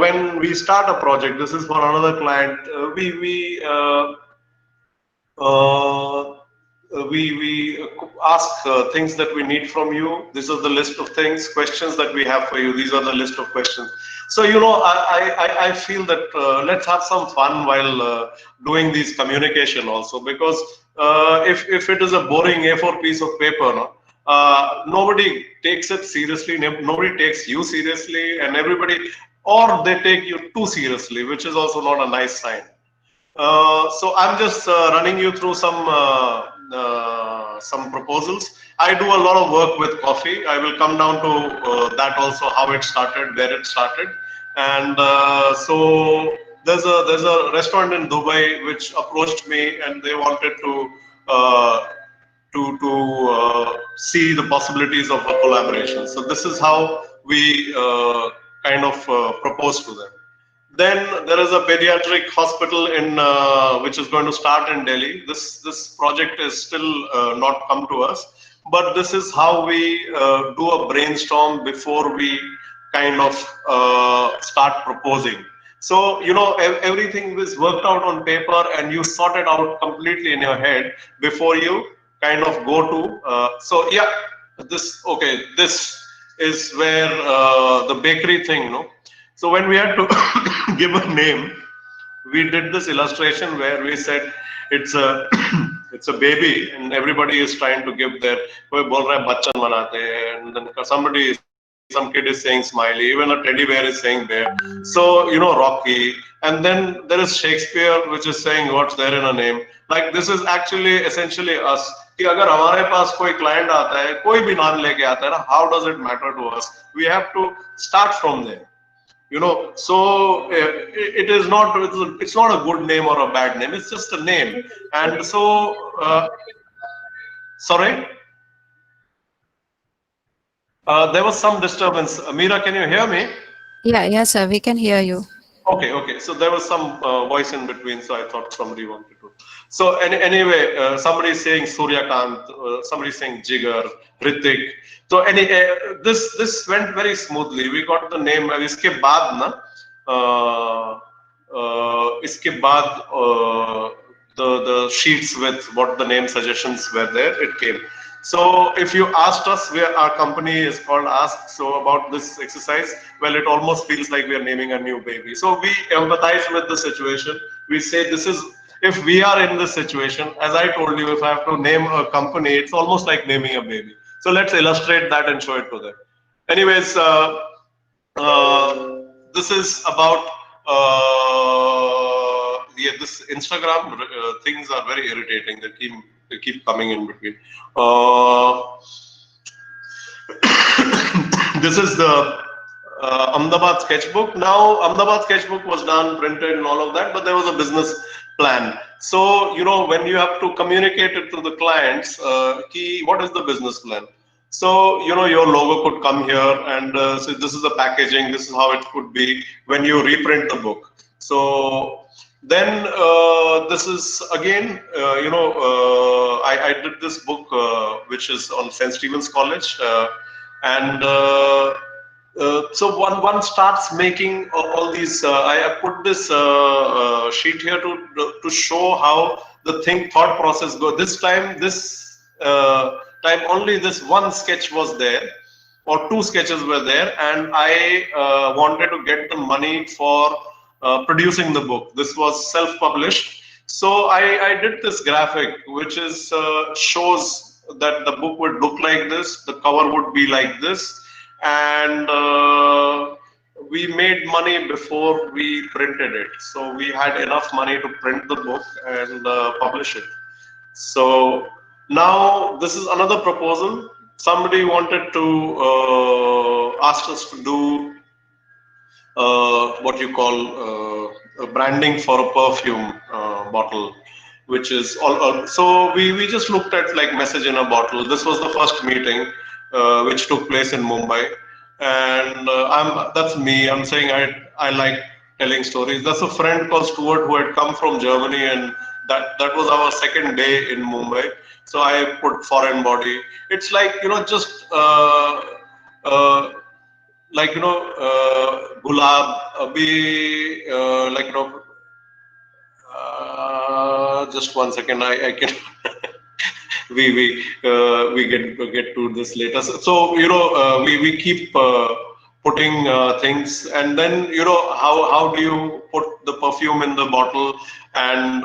when we start a project, this is for another client, uh, we ask things that we need from you. This is the list of things, questions that we have for you. These are the list of questions. So I feel that let's have some fun while doing these communication also, because if it is a boring A4 piece of paper, no, nobody takes it seriously. Nobody takes you seriously, and everybody, or they take you too seriously, which is also not a nice sign. So I'm just running you through some proposals. I do a lot of work with coffee. I will come down to that also, how it started, where it started, and so there's a restaurant in Dubai which approached me, and they wanted uh, to see the possibilities of a collaboration. So this is how we kind of propose to them. Then there is a pediatric hospital in which is going to start in Delhi. This project is still not come to us, but this is how we do a brainstorm before we kind of start proposing. So everything is worked out on paper, and you sort it out completely in your head before you kind of go to. So yeah, this is where the bakery thing, no. So when we had to give a name, we did this illustration where we said it's a it's a baby, and everybody is trying to give their, koi bol raha hai bachchan banate hain, and then some kid is saying smiley, even a teddy bear is saying bear. So Rocky, and then there is Shakespeare, which is saying what's there in a name. Like, this is actually essentially us. कि अगर हमारे पास कोई client आता है, कोई भी नाम लेके आता है ना, how does it matter to us? We have to start from there. So it is not, it's not a good name or a bad name, it's just a name. And so sorry, there was some disturbance. Meera, can you hear me? Yeah, yes, sir. We can hear you. Okay. So there was some voice in between, so I thought somebody wanted to. So anyway, somebody is saying Suryakant, somebody is saying Jigar, Ritik. So this went very smoothly. We got the name. इसके बाद ना, इसके बाद the sheets with what the name suggestions were there, it came. So if you asked us, where our company is called Ask, so about this exercise, well, it almost feels like we are naming a new baby. So we empathize with the situation. We say this is, if we are in this situation, as I told you, if I have to name a company, it's almost like naming a baby. So let's illustrate that and show it to them. Anyways, this is about this Instagram things are very irritating. They keep coming in between. This is the Ahmedabad sketchbook. Now, Ahmedabad sketchbook was done, printed, and all of that, but there was a business plan. So, when you have to communicate it to the clients, what is the business plan? So, your logo could come here, and so this is the packaging, this is how it could be when you reprint the book. So, then this is again, I did this book which is on St. Stephen's College, and so one starts making all these. I put this sheet here to show how the thought process goes. This time, time only this one sketch was there, or two sketches were there, and I wanted to get the money for producing the book. This was self-published, so I did this graphic, which is shows that the book would look like this, the cover would be like this, and we made money before we printed it. So we had enough money to print the book and publish it. So now this is another proposal. Somebody wanted to ask us to do what you call branding for a perfume bottle, which is all. So we just looked at like message in a bottle. This was the first meeting which took place in Mumbai, and that's me. I'm saying I like telling stories. That's a friend called Stuart who had come from Germany, and that was our second day in Mumbai. So I put foreign body. It's like just. like gulab, abhi, like just one second, I can we get to this later. So we keep putting things, and then how do you put the perfume in the bottle, and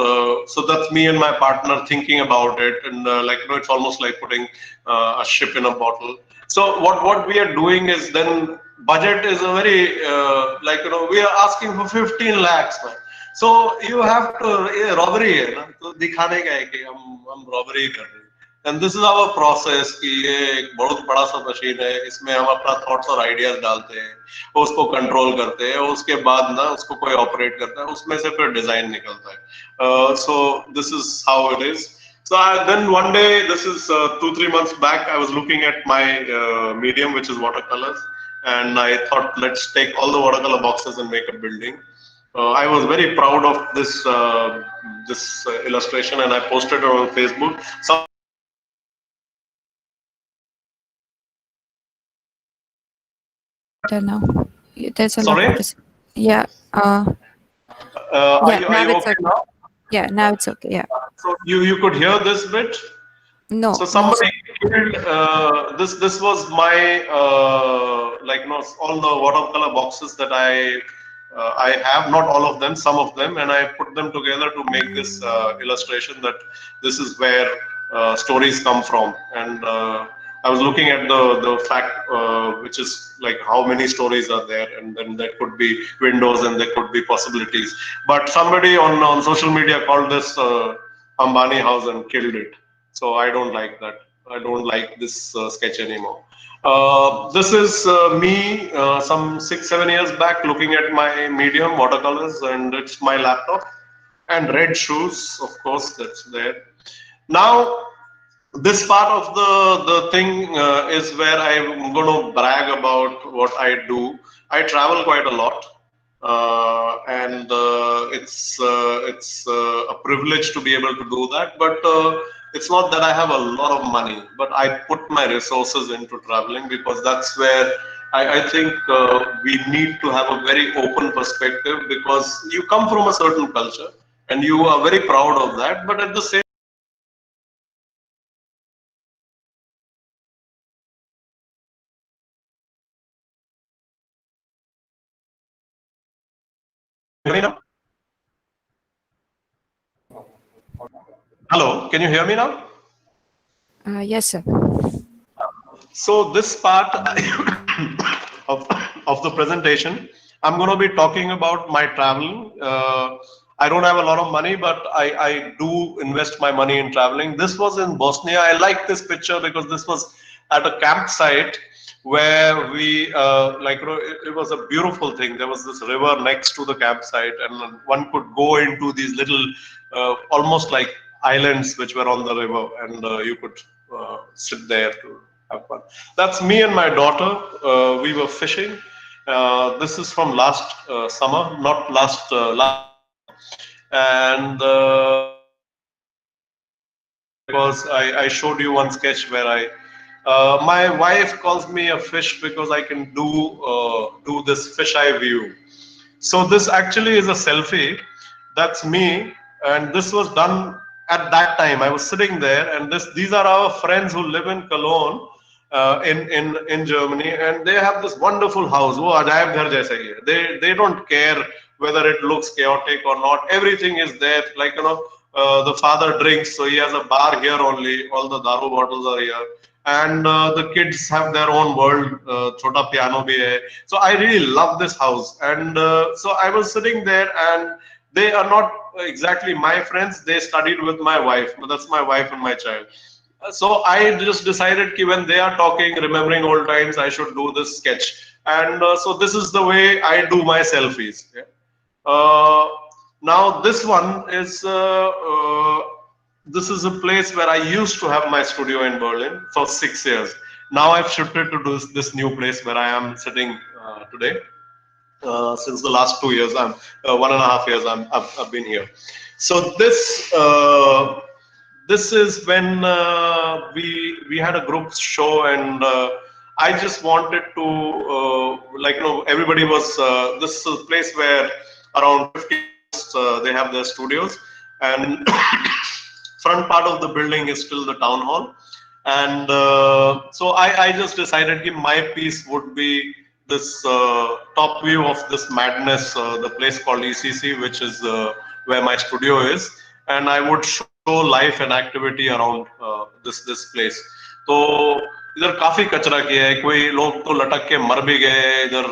so that's me and my partner thinking about it, and it's almost like putting a ship in a bottle. So what we are doing is, then budget is a very we are asking for 15 lakhs, man. So you have to, ये robbery है ना, तो दिखाने का है कि हम robbery कर रहे हैं. And this is our process कि ये एक बहुत बड़ा सा मशीन है, इसमें हम अपना thoughts और ideas डालते हैं, उसको control करते हैं, उसके बाद ना उसको कोई operate करता है, उसमें से फिर design निकलता है. So this is how it is. So then one day, this is 2-3 months back, I was looking at my medium, which is watercolors, and I thought, let's take all the watercolor boxes and make a building. I was very proud of this illustration, and I posted it on Facebook. Better now. There's a lot Sorry, of this. Yeah. are Yeah. you Now it's okay okay. now? Yeah. Now it's okay. Yeah. So you could hear this bit. No. So No. somebody killed this. This was my all the watercolor boxes that I have, not all of them, some of them, and I put them together to make this illustration that this is where stories come from. And I was looking at the fact, which is like how many stories are there, and then there could be windows and there could be possibilities. But somebody on social media called this Ambani house and killed it. So I don't like that. I don't like this sketch anymore. This is me some 6-7 years back looking at my medium watercolors, and it's my laptop, and red shoes, of course, that's there. Now, this part of the thing is where I'm going to brag about what I do. I travel quite a lot, and it's a privilege to be able to do that. But it's not that I have a lot of money, but I put my resources into traveling, because that's where I think we need to have a very open perspective, because you come from a certain culture and you are very proud of that, but at the same time. Hello, can you hear me now? Yes, sir. So this part of, of the presentation, I'm going to be talking about my traveling. I don't have a lot of money, but I do invest my money in traveling. This was in Bosnia. I like this picture because this was at a campsite where we, it was a beautiful thing. There was this river next to the campsite, and one could go into these little, almost like islands which were on the river, and you could sit there to have fun. That's me and my daughter. We were fishing. This is from last summer, not last, and because I showed you one sketch where my wife calls me a fish because I can do this fisheye view. So this actually is a selfie. That's me, and this was done at that time. I was sitting there, and these are our friends who live in Cologne, in Germany, and they have this wonderful house. वो अजायब घर जैसा ही है. They don't care whether it looks chaotic or not. Everything is there. Like the father drinks, so he has a bar here only. All the daru bottles are here, and the kids have their own world. Chota piano bhi hai. So I really love this house, and so I was sitting there, and they are not exactly my friends. They studied with my wife. That's my wife and my child. So I just decided that when they are talking, remembering old times, I should do this sketch. And so this is the way I do my selfies. Yeah. Now this one is this is a place where I used to have my studio in Berlin for 6 years. Now I've shifted to this new place where I am sitting today. Since the last 2 years, I'm 1.5 years. I've been here. So this is when we had a group show, and I just wanted to, everybody was, this is a place where around 50 artists, they have their studios, and front part of the building is still the town hall. And so I just decided that my piece would be this top view of this madness, the place called ECC, which is where my studio is, and I would show life and activity around this place. तो इधर काफी कचरा किया है, कोई लोग तो लटक के मर भी गए इधर,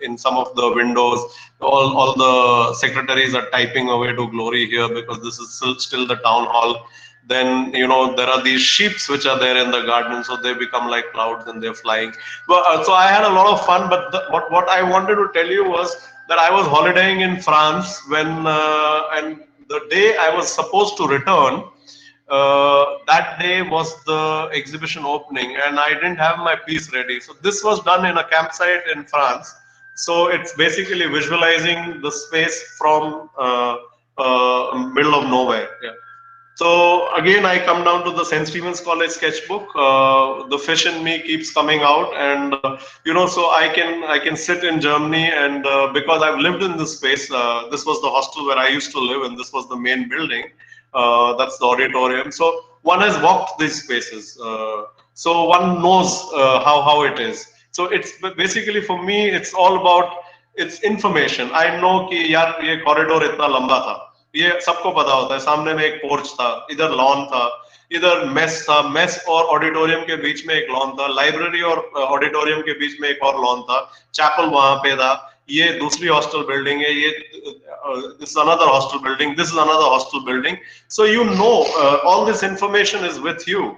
in some of the windows. All the secretaries are typing away to glory here because this is still the town hall. Then there are these sheeps which are there in the garden, so they become like clouds and they're flying. Well, so I had a lot of fun, but what I wanted to tell you was that I was holidaying in France when and the day I was supposed to return, that day was the exhibition opening, and I didn't have my piece ready. So this was done in a campsite in France. So it's basically visualizing the space from middle of nowhere. Yeah. So again, I come down to the St. Stephen's College sketchbook. The fish in me keeps coming out, and so I can sit in Germany, and because I've lived in this space, this was the hostel where I used to live, and this was the main building. That's the auditorium. So one has walked these spaces, so one knows how it is. So it's basically, for me, it's all about, it's information. I know कि यार ये corridor इतना लंबा था, ये सबको पता होता है, सामने में एक पोर्च था, इधर लॉन था, इधर मेस था, मेस और ऑडिटोरियम के बीच में एक लॉन था, लाइब्रेरी और ऑडिटोरियम के बीच में एक और लॉन था, चैपल वहां पे था, ये दूसरी हॉस्टल बिल्डिंग है, ये this is another hostel building, this is another hostel building. So all this information is with you.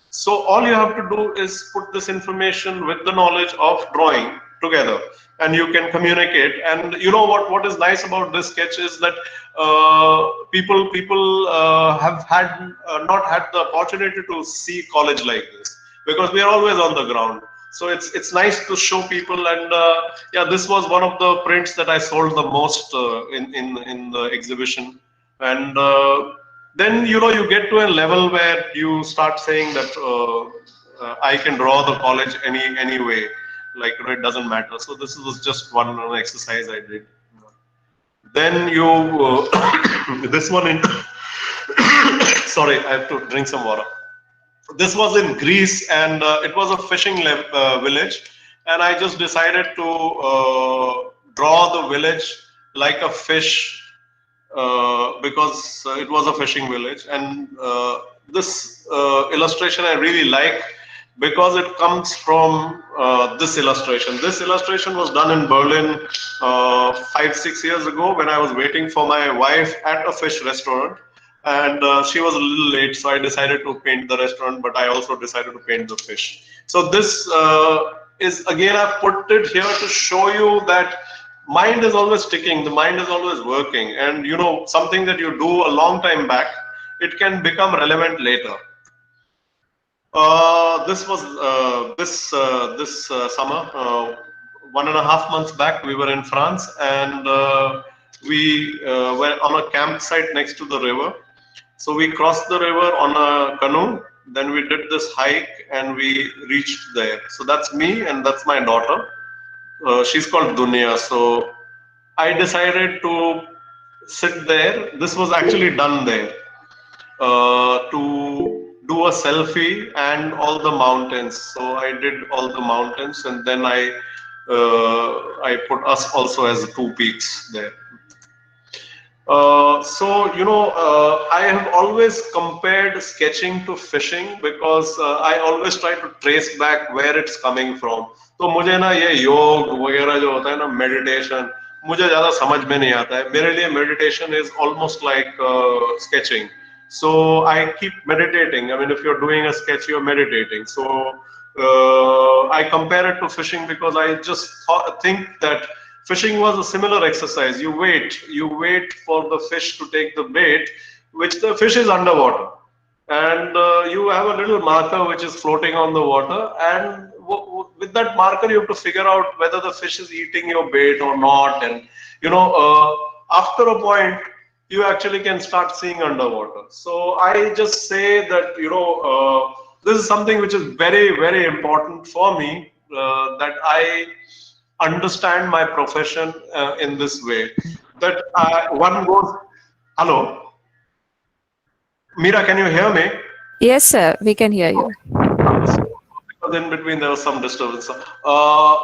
So all you have to do is put this information with the knowledge of drawing together, and you can communicate. And what is nice about this sketch is that people have had not had the opportunity to see college like this, because we are always on the ground. So it's nice to show people, and yeah, this was one of the prints that I sold the most in the exhibition. And then you get to a level where you start saying that I can draw the college any way, like it doesn't matter. So this was just one exercise I did. Then this one in sorry, I have to drink some water. This was in Greece, and it was a fishing village, and I just decided to draw the village like a fish, because it was a fishing village. And this illustration I really like because it comes from this illustration. This illustration was done in Berlin 5-6 years ago when I was waiting for my wife at a fish restaurant. And she was a little late, so I decided to paint the restaurant, but I also decided to paint the fish. So this is, again, I put it here to show you that mind is always ticking, the mind is always working, and something that you do a long time back, it can become relevant later. This was this summer, 1.5 months back, we were in France, and we were on a campsite next to the river. So we crossed the river on a canoe, then we did this hike, and we reached there. So that's me, and that's my daughter. She's called Dunia. So I decided to sit there. This was actually done there, to do a selfie and all the mountains. So I did all the mountains, and then I put us also as 2 peaks there. I have always compared sketching to fishing because I always try to trace back where it's coming from. तो मुझे ना ये योग वगैरह जो होता है ना, meditation, मुझे ज़्यादा समझ में नहीं आता है. मेरे लिए meditation is almost like sketching. So I keep meditating. I mean, if you're doing a sketch, you're meditating. So I compare it to fishing because I just think that fishing was a similar exercise. You wait for the fish to take the bait, which the fish is underwater, and you have a little marker which is floating on the water, and with that marker you have to figure out whether the fish is eating your bait or not. And after a point you actually can start seeing underwater. So I just say that this is something which is very, very important for me, that I understand my profession in this way. That one goes, hello, Mira, can you hear me? Yes, sir. We can hear you. So, because in between there was some disturbance. Uh,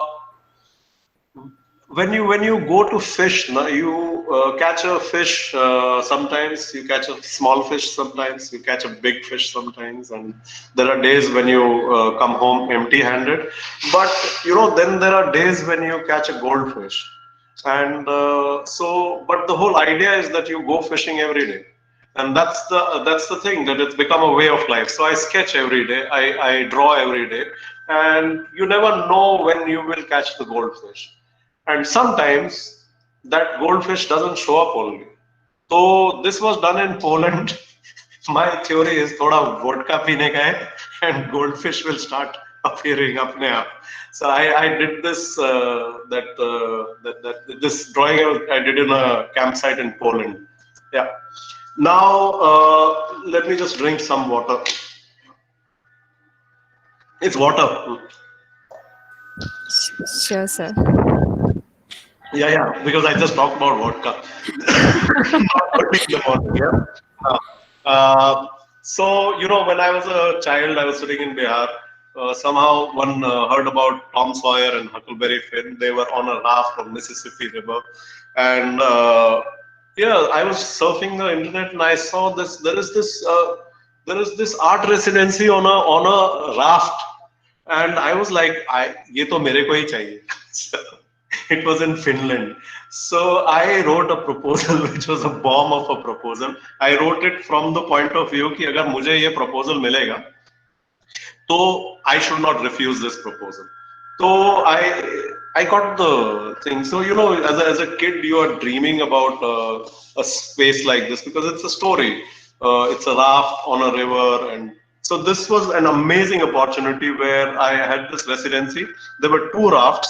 when you go to fish, you catch a fish. Sometimes you catch a small fish. Sometimes you catch a big fish. Sometimes, and there are days when you come home empty-handed. But then there are days when you catch a goldfish, and but the whole idea is that you go fishing every day, and that's the thing, that it's become a way of life. So I sketch every day. I draw every day, and you never know when you will catch the goldfish. And sometimes that goldfish doesn't show up only. So this was done in Poland. My theory is thoda vodka पीने का है, and goldfish will start appearing अपने आप. So I did this this drawing I did in a campsite in Poland. Yeah. Now let me just drink some water. It's water. Sure, sir. Yeah, yeah. Because I just talked about vodka. Not early in the morning. Yeah. Uh, when I was a child, I was sitting in Bihar. Somehow one heard about Tom Sawyer and Huckleberry Finn. They were on a raft on Mississippi River, and yeah, I was surfing the internet and I saw this. There is this art residency on a raft, and I was like, ये तो मेरे को ही चाहिए. So, it was in Finland. So I wrote a proposal, which was a bomb of a proposal. I wrote it from the point of view कि अगर मुझे ये proposal मिलेगा, so I should not refuse this proposal. So I got the thing. So as a kid, you are dreaming about a space like this because it's a story. It's a raft on a river, and so this was an amazing opportunity where I had this residency. There were two rafts,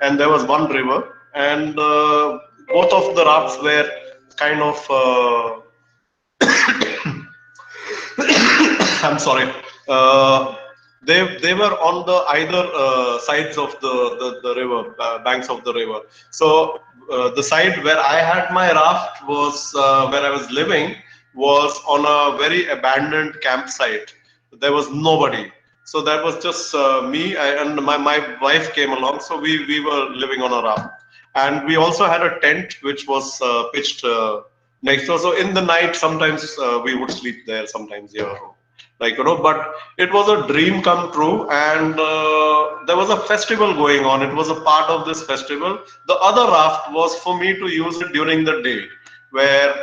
and there was one river, and both of the rafts were kind of. I'm sorry. Uh, they were on the either sides of the river, banks of the river. So the side where I had my raft was where I was living was on a very abandoned campsite. There was nobody. So that was just me and my wife came along. So we were living on a raft. And we also had a tent which was pitched next door. So in the night, sometimes we would sleep there, sometimes here. But it was a dream come true, and there was a festival going on. It was a part of this festival. The other raft was for me to use it during the day, where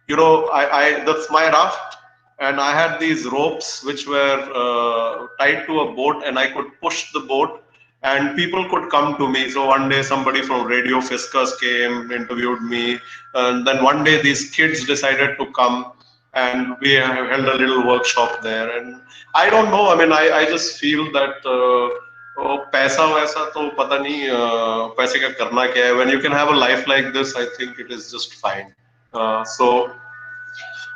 that's my raft, and I had these ropes which were tied to a boat, and I could push the boat, and people could come to me. So one day somebody from Radio Fiscus came, interviewed me, and then one day these kids decided to come, and we held a little workshop there. And I don't know, I mean, I just feel that पैसा वैसा तो पता नहीं पैसे का करना क्या है. When you can have a life like this, I think it is just fine. So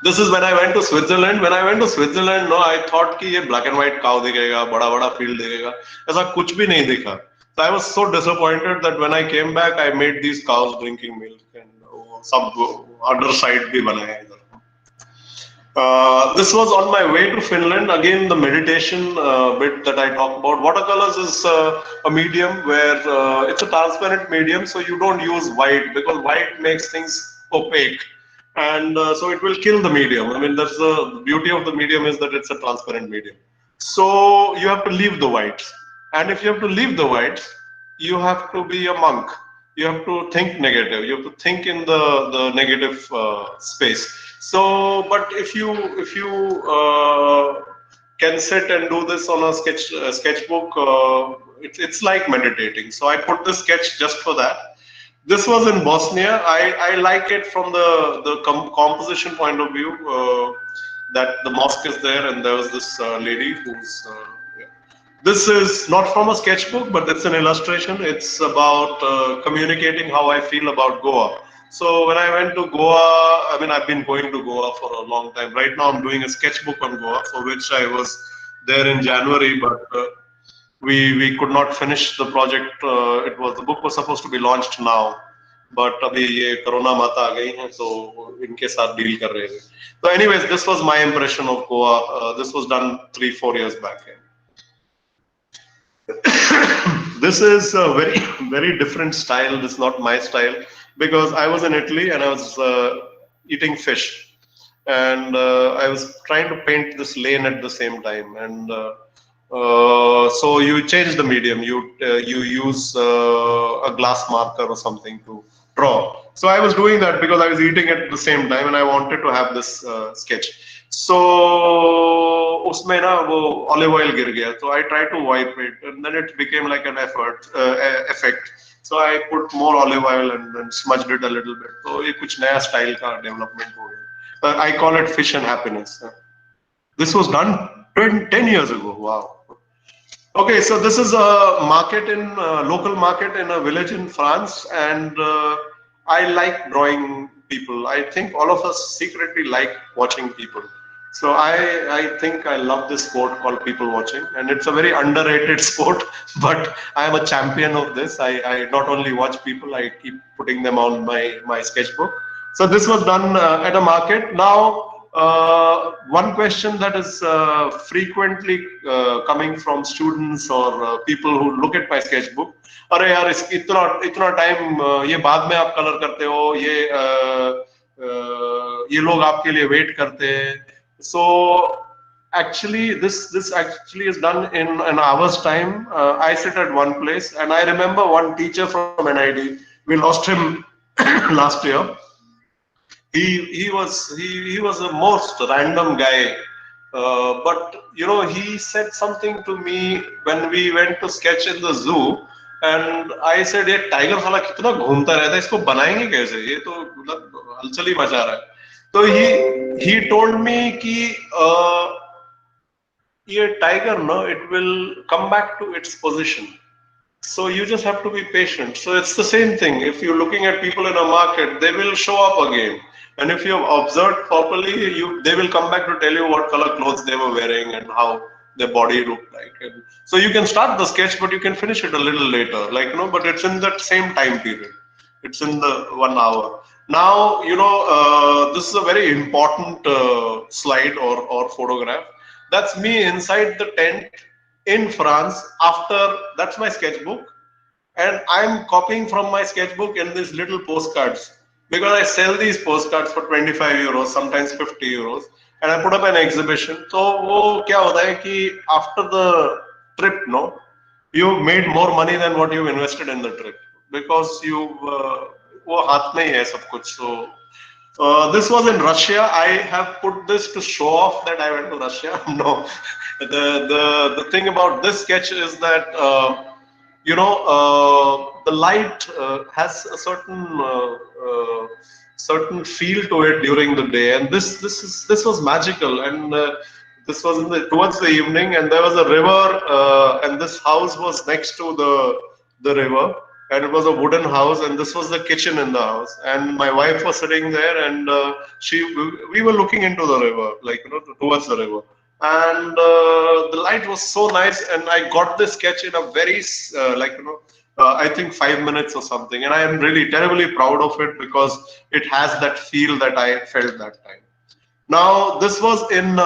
this is when I went to Switzerland. When I went to Switzerland, no, I thought कि ये black and white cow दिखेगा, बड़ा बड़ा field दिखेगा. ऐसा कुछ भी नहीं दिखा. So I was so disappointed that when I came back, I made these cows drinking milk, and some other side भी बनाया इधर. This was on my way to Finland. Again, the meditation bit that I talk about. Watercolors is a medium where it's a transparent medium, so you don't use white because white makes things opaque, and so it will kill the medium. I mean, that's the beauty of the medium, is that it's a transparent medium. So you have to leave the whites, and if you have to leave the whites, you have to be a monk. You have to think negative. You have to think in the negative space. So, but if you can sit and do this on a sketchbook, it's like meditating. So I put this sketch just for that. This was in Bosnia. I like it from the composition point of view. That the mosque is there, and there was this lady who's. Yeah. This is not from a sketchbook, but it's an illustration. It's about communicating how I feel about Goa. So when I went to Goa, I mean, I've been going to Goa for a long time. Right now, I'm doing a sketchbook on Goa, for which I was there in January, but we could not finish the project. The book was supposed to be launched now, but अभी ये corona माता आ गई है, so इनके साथ deal कर रहे हैं. So anyways, this was my impression of Goa. This was done 3-4 years back. This is a very very different style. This is not my style because I was in Italy and I was eating fish, and I was trying to paint this lane at the same time, and so you change the medium. You use a glass marker or something to draw. So I was doing that because I was eating at the same time, and I wanted to have this sketch. So उसमें ना वो olive oil गिर गया. So I tried to wipe it, and then it became like an effect. So I put more olive oil and then smudged it a little bit. So ये कुछ नया style का development हो गया. I call it fish and happiness. This was done 10 years ago. Wow. Okay, so this is a market local market in a village in France, and I like drawing people. I think all of us secretly like watching people. So I think I love this sport called people watching, and it's a very underrated sport, but I am a champion of this. I not only watch people, I keep putting them on my sketchbook. So this was done at a market. Now, one question that is frequently coming from students or people who look at my sketchbook, अरे यार इतना इतना time ये बाद में आप colour करते हो, ये लोग आपके लिए वेट करते हैं. So actually this actually is done in an hour's time. I sit at one place, and I remember one teacher from NID. We lost him last year. He was a most random guy, but you know, he said something to me when we went to sketch in the zoo, and I said, ये tiger साला कितना घूमता रहता है, इसको बनाएंगे कैसे, ये तो मतलब हलचल ही मचा रहा है. तो he told me कि ये टाइगर ना, it will come back to its position. So you just have to be patient. So it's the same thing. If you're looking at people in a market, they will show up again. And if you have observed properly, they will come back to tell you what color clothes they were wearing and how their body looked like. And so you can start the sketch, but you can finish it a little later. Like, no, but it's in that same time period. It's in the 1 hour. Now, you know, this is a very important slide or photograph. That's me inside the tent in France. That's my sketchbook, and I'm copying from my sketchbook in these little postcards, because I sell these postcards for 25 euros, sometimes 50 euros, and I put up an exhibition. So वो क्या होता है कि after the trip, no, you made more money than what you invested in the trip, because वो हाथ में ही है सब कुछ. So this was in Russia. I have put this to show off that I went to Russia. No, the thing about this sketch is that you know, the light has a certain feel to it during the day, and this was magical. And this was towards the evening, and there was a river, and this house was next to the river. And it was a wooden house, and this was the kitchen in the house. And my wife was sitting there, and we were looking into the river, like, you know, towards the river. And the light was so nice, and I got this sketch in a very like, you know, I think 5 minutes or something. And I am really terribly proud of it, because it has that feel that I felt that time. Now, this was in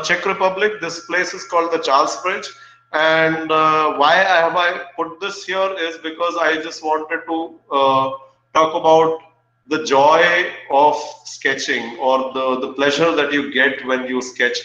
Czech Republic. This place is called the Charles Bridge. And why have I put this here is because I just wanted to talk about the joy of sketching, or the pleasure that you get when you sketch.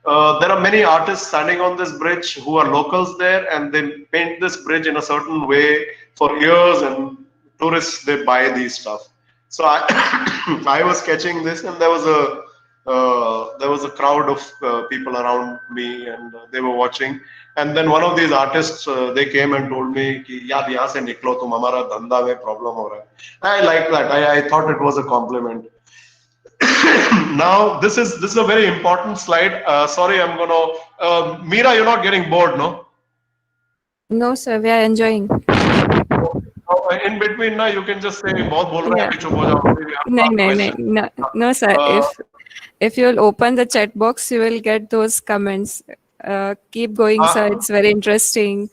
There are many artists standing on this bridge who are locals there, and they paint this bridge in a certain way for years, and tourists, they buy these stuff. So I was sketching this, and there was a crowd of people around me, and they were watching. And then one of these artists, they came and told me कि यार यहाँ से निकलो, तुम हमारा धंधा में problem हो रहा है. I like that. I thought it was a compliment. Now this is a very important slide. Sorry, I'm gonna. Meera, you're not getting bored, no? No, sir, we are enjoying. In between, ना, you can just say बहुत बोल रहे हैं, अभी चुप हो जाओ. No, sir. If you'll open the chat box, you will get those comments. Keep going, sir. Uh, It's very interesting.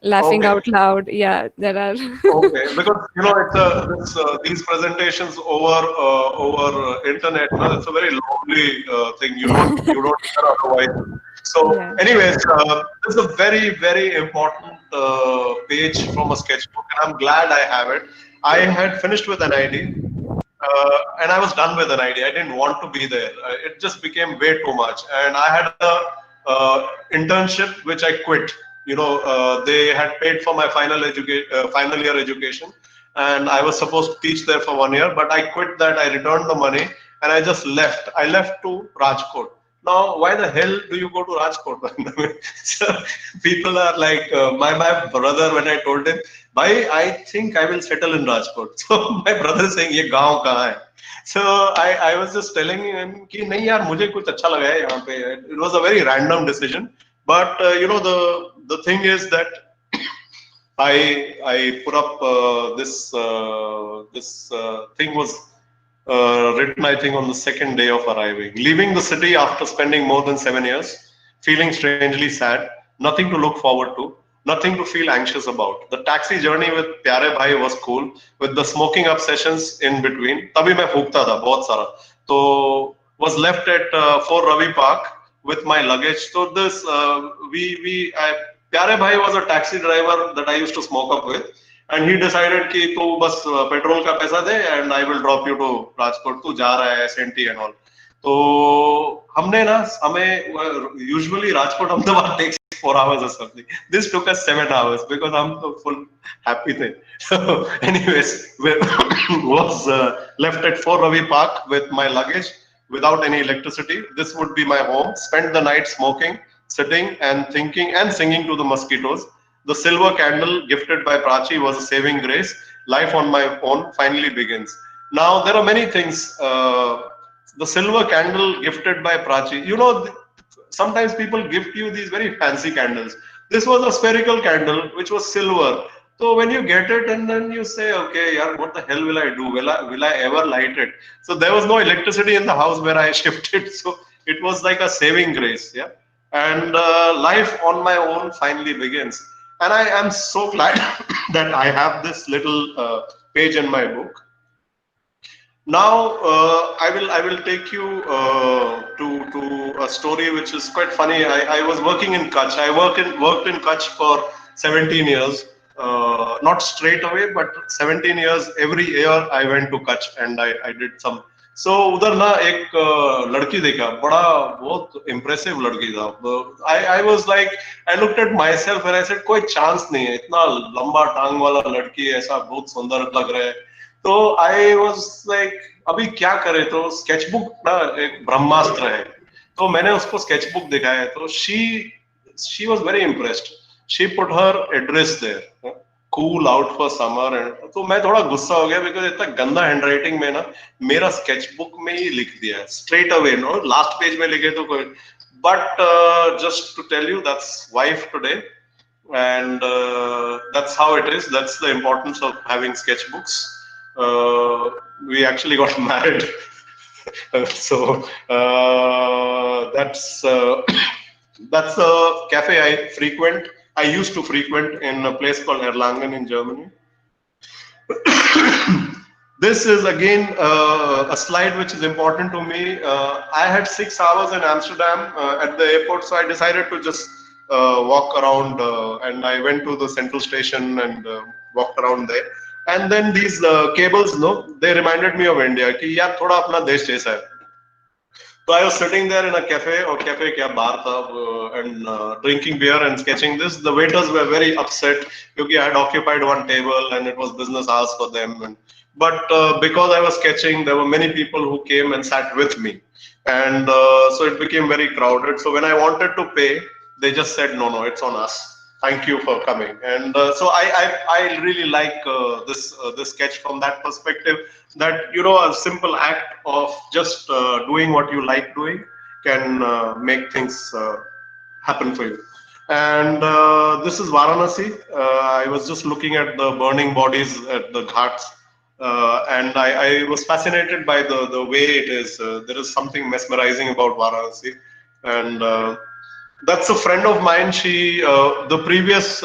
Laughing okay. out loud. Yeah, there are. Okay, because these presentations over internet, no, it's a very lonely thing. You don't hear otherwise. So, Yeah. anyways, this is a very important page from a sketchbook, and I'm glad I have it. I had finished with an idea, and I was done with an idea. I didn't want to be there. It just became way too much, and I had a internship which I quit. They had paid for my final year education, and I was supposed to teach there for 1 year, but I quit that. I returned the money, and I just left. I left to Rajkot. Now, why the hell do you go to Rajkot? So people are like, my brother, when I told him, Bhai, I think I will settle in Rajkot. So my brother is saying, ये गांव कहाँ है? So I was just telling him कि नहीं यार मुझे कुछ अच्छा लगा है यहाँ पे. It was a very random decision, but the thing is that I put up this thing was written, I think, on the second day of arriving. Leaving the city after spending more than 7 years, feeling strangely sad, nothing to look forward to, nothing to feel anxious about. The taxi journey with Pyare Bhai was cool, with the smoking up sessions in between. तभी मैं फूकता था बहुत सारा. तो was left at 4 Ravi Park with my luggage. So this Pyare Bhai was a taxi driver that I used to smoke up with. And he decided कि तू बस petrol का पैसा दे and I will drop you to Rajkot. तू जा रहा है SNT and all. तो हमने ना हमें usually Rajkot Ahmedabad takes 4 hours or something. This took us 7 hours because हम तो full happy थे. So anyways, we was left at 4 Ravi Park with my luggage without any electricity. This would be my home. Spent the night smoking, sitting and thinking and singing to the mosquitoes. The silver candle gifted by Prachi was a saving grace. Life on my own finally begins. Now, there are many things. The silver candle gifted by Prachi. Sometimes people gift you these very fancy candles. This was a spherical candle which was silver. So when you get it and then you say, okay, yaar, what the hell will I do? Will I ever light it? So there was no electricity in the house where I shifted. So it was like a saving grace. Yeah. And life on my own finally begins. And I am so glad that I have this little page in my book. Now I will take you to a story which is quite funny. I was working in Kutch. I worked in Kutch for 17 years. Not straight away, but 17 years. Every year I went to Kutch and I did some. So उधर ना एक लड़की देखा, बड़ा बहुत impressive लड़की था. I was like, I looked at myself and I said, कोई chance नहीं है, इतना लंबा टांग वाला लड़की ऐसा बहुत सुंदर लग रहा है. तो आई वॉज लाइक अभी क्या करे. तो स्केचबुक ना एक ब्रह्मास्त्र है. तो मैंने उसको स्केचबुक दिखाया. तो she was very impressed. She put her address there, cool out for summer. And तो मैं थोड़ा गुस्सा हो गया बिकॉज इतना गंदा हैंडराइटिंग में ना मेरा स्केचबुक में ही लिख दिया straight away. No last page में लिखे तो कोई. But just to tell you that's wife today. And that's how it is. That's the importance of having sketchbooks. We actually got married. So that's a cafe I used to frequent in a place called Erlangen in Germany. This is again a slide which is important to me. I had 6 hours in Amsterdam at the airport, so I decided to just walk around, and I went to the central station and walked around there. And then these cables, no, they reminded me of India. कि यार थोड़ा अपना देश जैसा है. So I was sitting there in a cafe, or cafe क्या बार था, and drinking beer and sketching this. The waiters were very upset because I had occupied one table and it was business hours for them. But because I was sketching, there were many people who came and sat with me, and so it became very crowded. So when I wanted to pay, they just said, no, it's on us. Thank you for coming. And so I really like this sketch from that perspective, that a simple act of just doing what you like doing can make things happen for you. And this is Varanasi. I was just looking at the burning bodies at the ghats, and I was fascinated by the way it is. There is something mesmerizing about Varanasi, and That's a friend of mine. She, the previous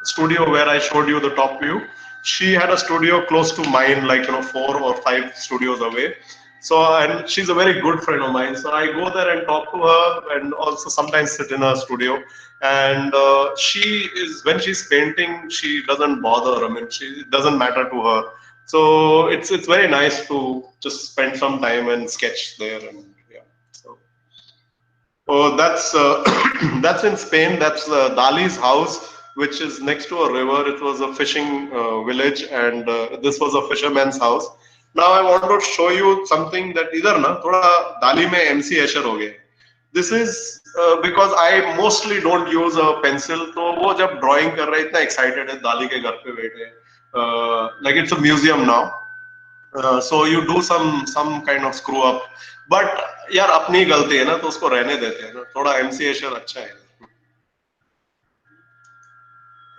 studio where I showed you the top view, she had a studio close to mine, like 4 or 5 studios away. So, and she's a very good friend of mine. So I go there and talk to her, and also sometimes sit in her studio. And she is, when she's painting, she doesn't bother. I mean, she, it doesn't matter to her. So it's very nice to just spend some time and sketch there, and yeah. So. Oh, that's that's in Spain. That's Dali's house, which is next to a river. It was a fishing village, and this was a fisherman's house. Now I want to show you something that इधर ना थोड़ा दाली में MC Escher हो गया. This is because I mostly don't use a pencil. तो वो जब drawing कर रहा है इतना excited है दाली के घर पे बैठे. Like it's a museum now. So you do some kind of screw up, but यार अपनी गलती है ना तो उसको रहने देते हैं ना थोड़ा एमसीएशर अच्छा है.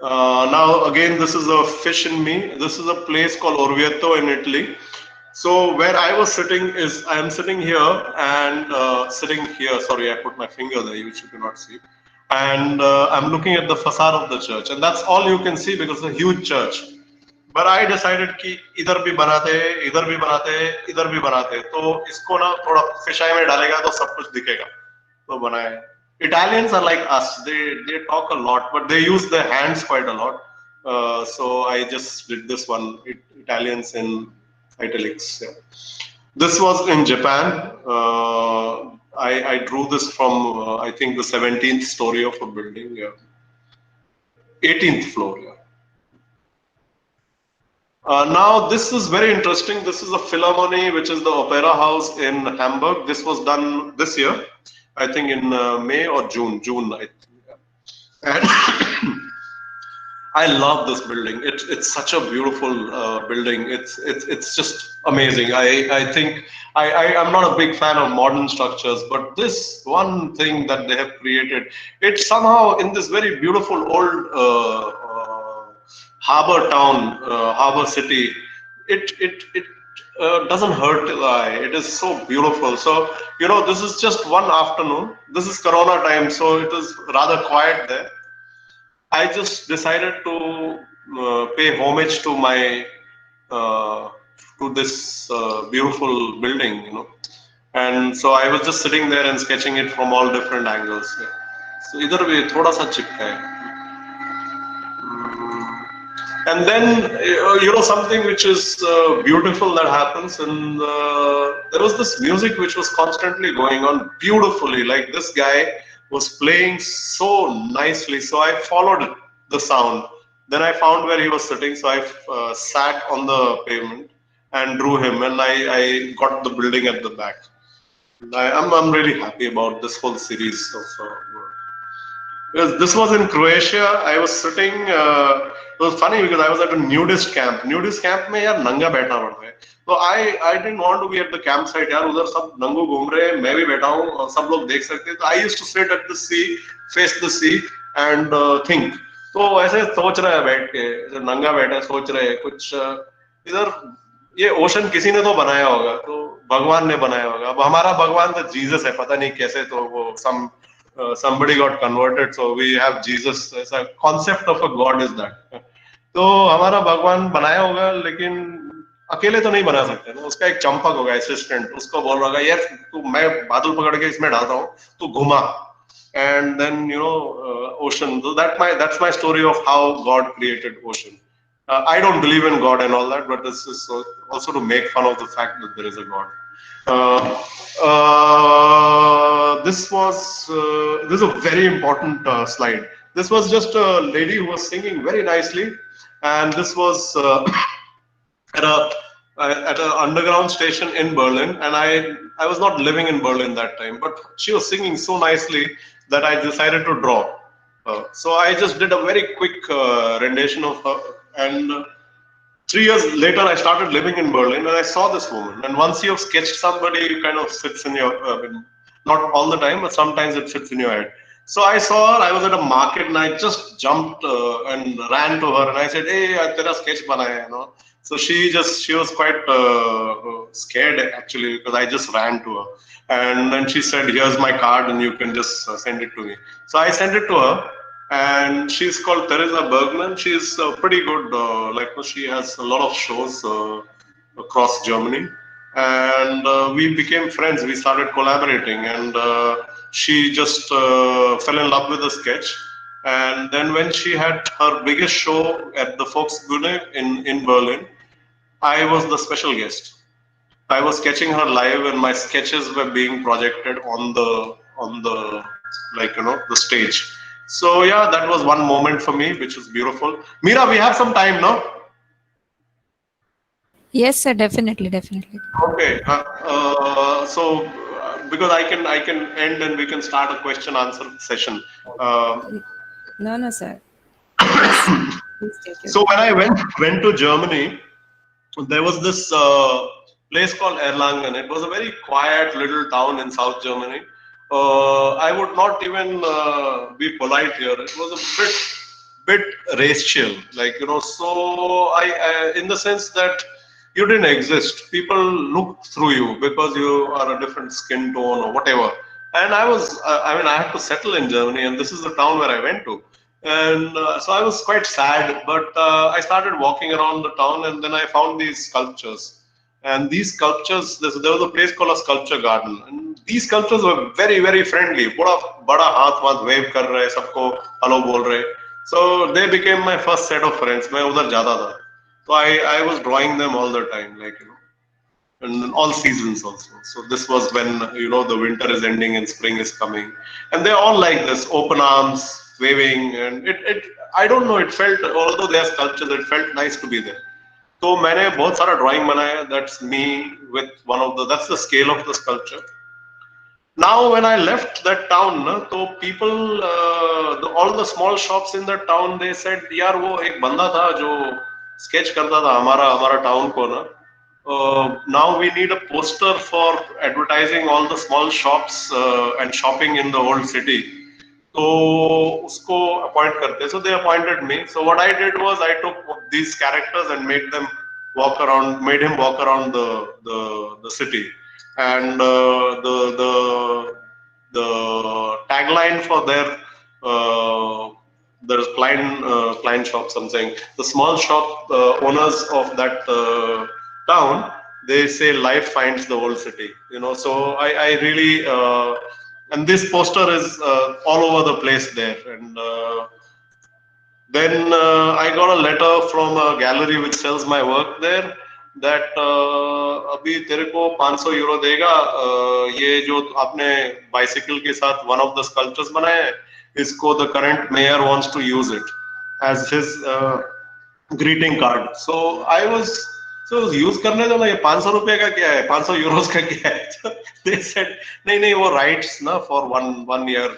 Now again, this is a fish in me. This is a place called Orvieto in Italy. So where I was sitting is I am sitting here and sitting here. Sorry, I put my finger there, which you cannot see. And I'm looking at the facade of the church, and that's all you can see because it's a huge church. But I decided कि इधर भी बनाते हैं, इधर भी बनाते हैं, इधर भी बनाते हैं. तो इसको ना थोड़ा फिशाई में डालेगा तो सब कुछ दिखेगा. तो बनाए. Italians are like us. They talk a lot, but they use their hands quite a lot. So I just did this one. Italians in italics. Yeah. This was in Japan. I drew this from I think the 17th story of a building. Yeah. 18th floor. Yeah. Now this is very interesting. This is a Philharmonie, which is the opera house in Hamburg. This was done this year, I think in May or June. June, I think. And I love this building. It's such a beautiful building. It's just amazing. I think I'm not a big fan of modern structures, but this one thing that they have created, it's somehow in this very beautiful old harbor town, harbor city. It doesn't hurt the eye. It is so beautiful. So this is just one afternoon. This is Corona time, so it is rather quiet there. I just decided to pay homage to my to this beautiful building. And so I was just sitting there and sketching it from all different angles. Yeah. So इधर भी थोड़ा सा चिपका है. And then something which is beautiful that happens, and there was this music which was constantly going on beautifully. Like this guy was playing so nicely, so I followed the sound. Then I found where he was sitting, so I sat on the pavement and drew him, and I got the building at the back. I'm really happy about this whole series of work. Because this was in Croatia. I was sitting. It was funny because I was at a nudist camp. Nudist camp में यार नंगा बैठना पड़ता है. So I didn't want to be at the campsite. यार उधर सब नंगो घूम रहे हैं, मैं भी बैठा हूँ और सब लोग देख सकते हैं. तो I used to sit at the sea, face the sea, and think. तो ऐसे सोच रहा है बैठ के, ऐसे नंगा बैठा है, सोच रहे हैं कुछ इधर ये ओशन किसी ने तो बनाया होगा, तो भगवान ने बनाया होगा. अब हमारा भगवान तो जीसस है, पता नहीं कैसे तो वो somebody got converted, so we have Jesus as a concept of a god is that. तो हमारा भगवान बनाया होगा, लेकिन अकेले तो नहीं बना सकते ना. उसका एक चंपक होगा असिस्टेंट, उसको बोल रहा होगा यार तू मैं बादल पकड़ के इसमें डालता हूँ, तू घुमा. And then ocean. So that's my story of how God created ocean. I don't believe in God and all that, but this is also to make fun of the fact that there is a God. This is a very important slide. This was just a lady who was singing very nicely, and this was at an underground station in Berlin, and I was not living in Berlin that time, but she was singing so nicely that I decided to draw. So I just did a very quick rendition of her, and 3 years later, I started living in Berlin, and I saw this woman. And once you have sketched somebody, it kind of sits in your, not all the time, but sometimes it sits in your head. So I saw her, I was at a market, and I just jumped and ran to her, and I said, hey, tera sketch bana hai, So she was quite scared actually, because I just ran to her. And then she said, "Here's my card, and you can just send it to me." So I sent it to her, and she's called Teresa Bergman. She's pretty good. She has a lot of shows across Germany, and we became friends. We started collaborating, and she just fell in love with the sketch. And then when she had her biggest show at the Volksbühne in Berlin, I was the special guest. I was sketching her live, and my sketches were being projected on the the stage. So yeah, that was one moment for me, which was beautiful. Mira, we have some time now. Yes, sir. Definitely, definitely. Okay. Because I can end and we can start a question answer session. Uh, No, no, sir. Please, please take your so when time. I went to Germany, there was this place called Erlangen. It was a very quiet little town in South Germany. I would not even be polite here. It was a bit racial, in the sense that you didn't exist. People looked through you because you are a different skin tone or whatever. And I had to settle in Germany, and this is the town where I went to. And so I was quite sad, but I started walking around the town, and then I found these sculptures. And these sculptures, there was a place called a sculpture garden, and these sculptures were very, very friendly. बड़ा हाथ वाथ wave कर रहे, सबको hello बोल रहे. So they became my first set of friends. मैं उधर जाता था. So I was drawing them all the time, and all seasons also. So this was when the winter is ending and spring is coming, and they're all like this, open arms, waving, and it I don't know. It felt, although they are sculptures, it felt nice to be there. तो मैंने बहुत सारा drawing बनाया. That's me with that's the scale of the sculpture. Now when I left that town, ना, तो people, all the small shops in that town, they said, यार वो एक बंदा था जो sketch करता था हमारा town को ना. Now we need a poster for advertising all the small shops and shopping in the old city. तो उसको appoint करते. So they appointed me. So what I did was I took these characters and made him walk around the city. And the tagline for their client shops, I'm saying, the small shop owners of that town, they say life finds the old city. So I really and this poster is all over the place there. And then I got a letter from a gallery which sells my work there, that अभी तेरे को 500 euro देगा, ये जो आपने bicycle के साथ one of the sculptures बनाए हैं, इसको the current mayor wants to use it as his greeting card. So I was use करने दो ना, ये 500 रुपए का क्या है, 500 यूरोस का क्या है. So they said नहीं वो rights ना for one year,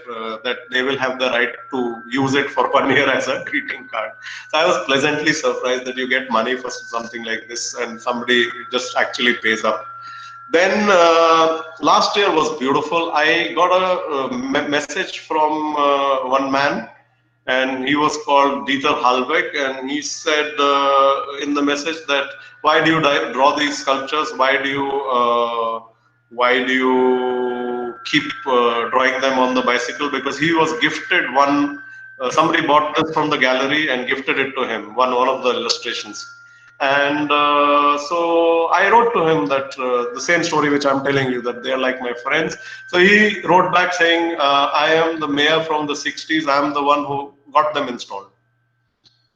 that they will have the right to use it for 1 year as a greeting card. So I was pleasantly surprised that you get money for something like this and somebody just actually pays up. Then last year was beautiful. I got a message from one man, and he was called Dieter Halbeck, and he said in the message that, why do you draw these sculptures? Why do you keep drawing them on the bicycle? Because he was gifted one. Somebody bought this from the gallery and gifted it to him. One of the illustrations. And so I wrote to him that the same story which I'm telling you, that they are like my friends. So he wrote back saying, I am the mayor from the 60s. I'm the one who got them installed.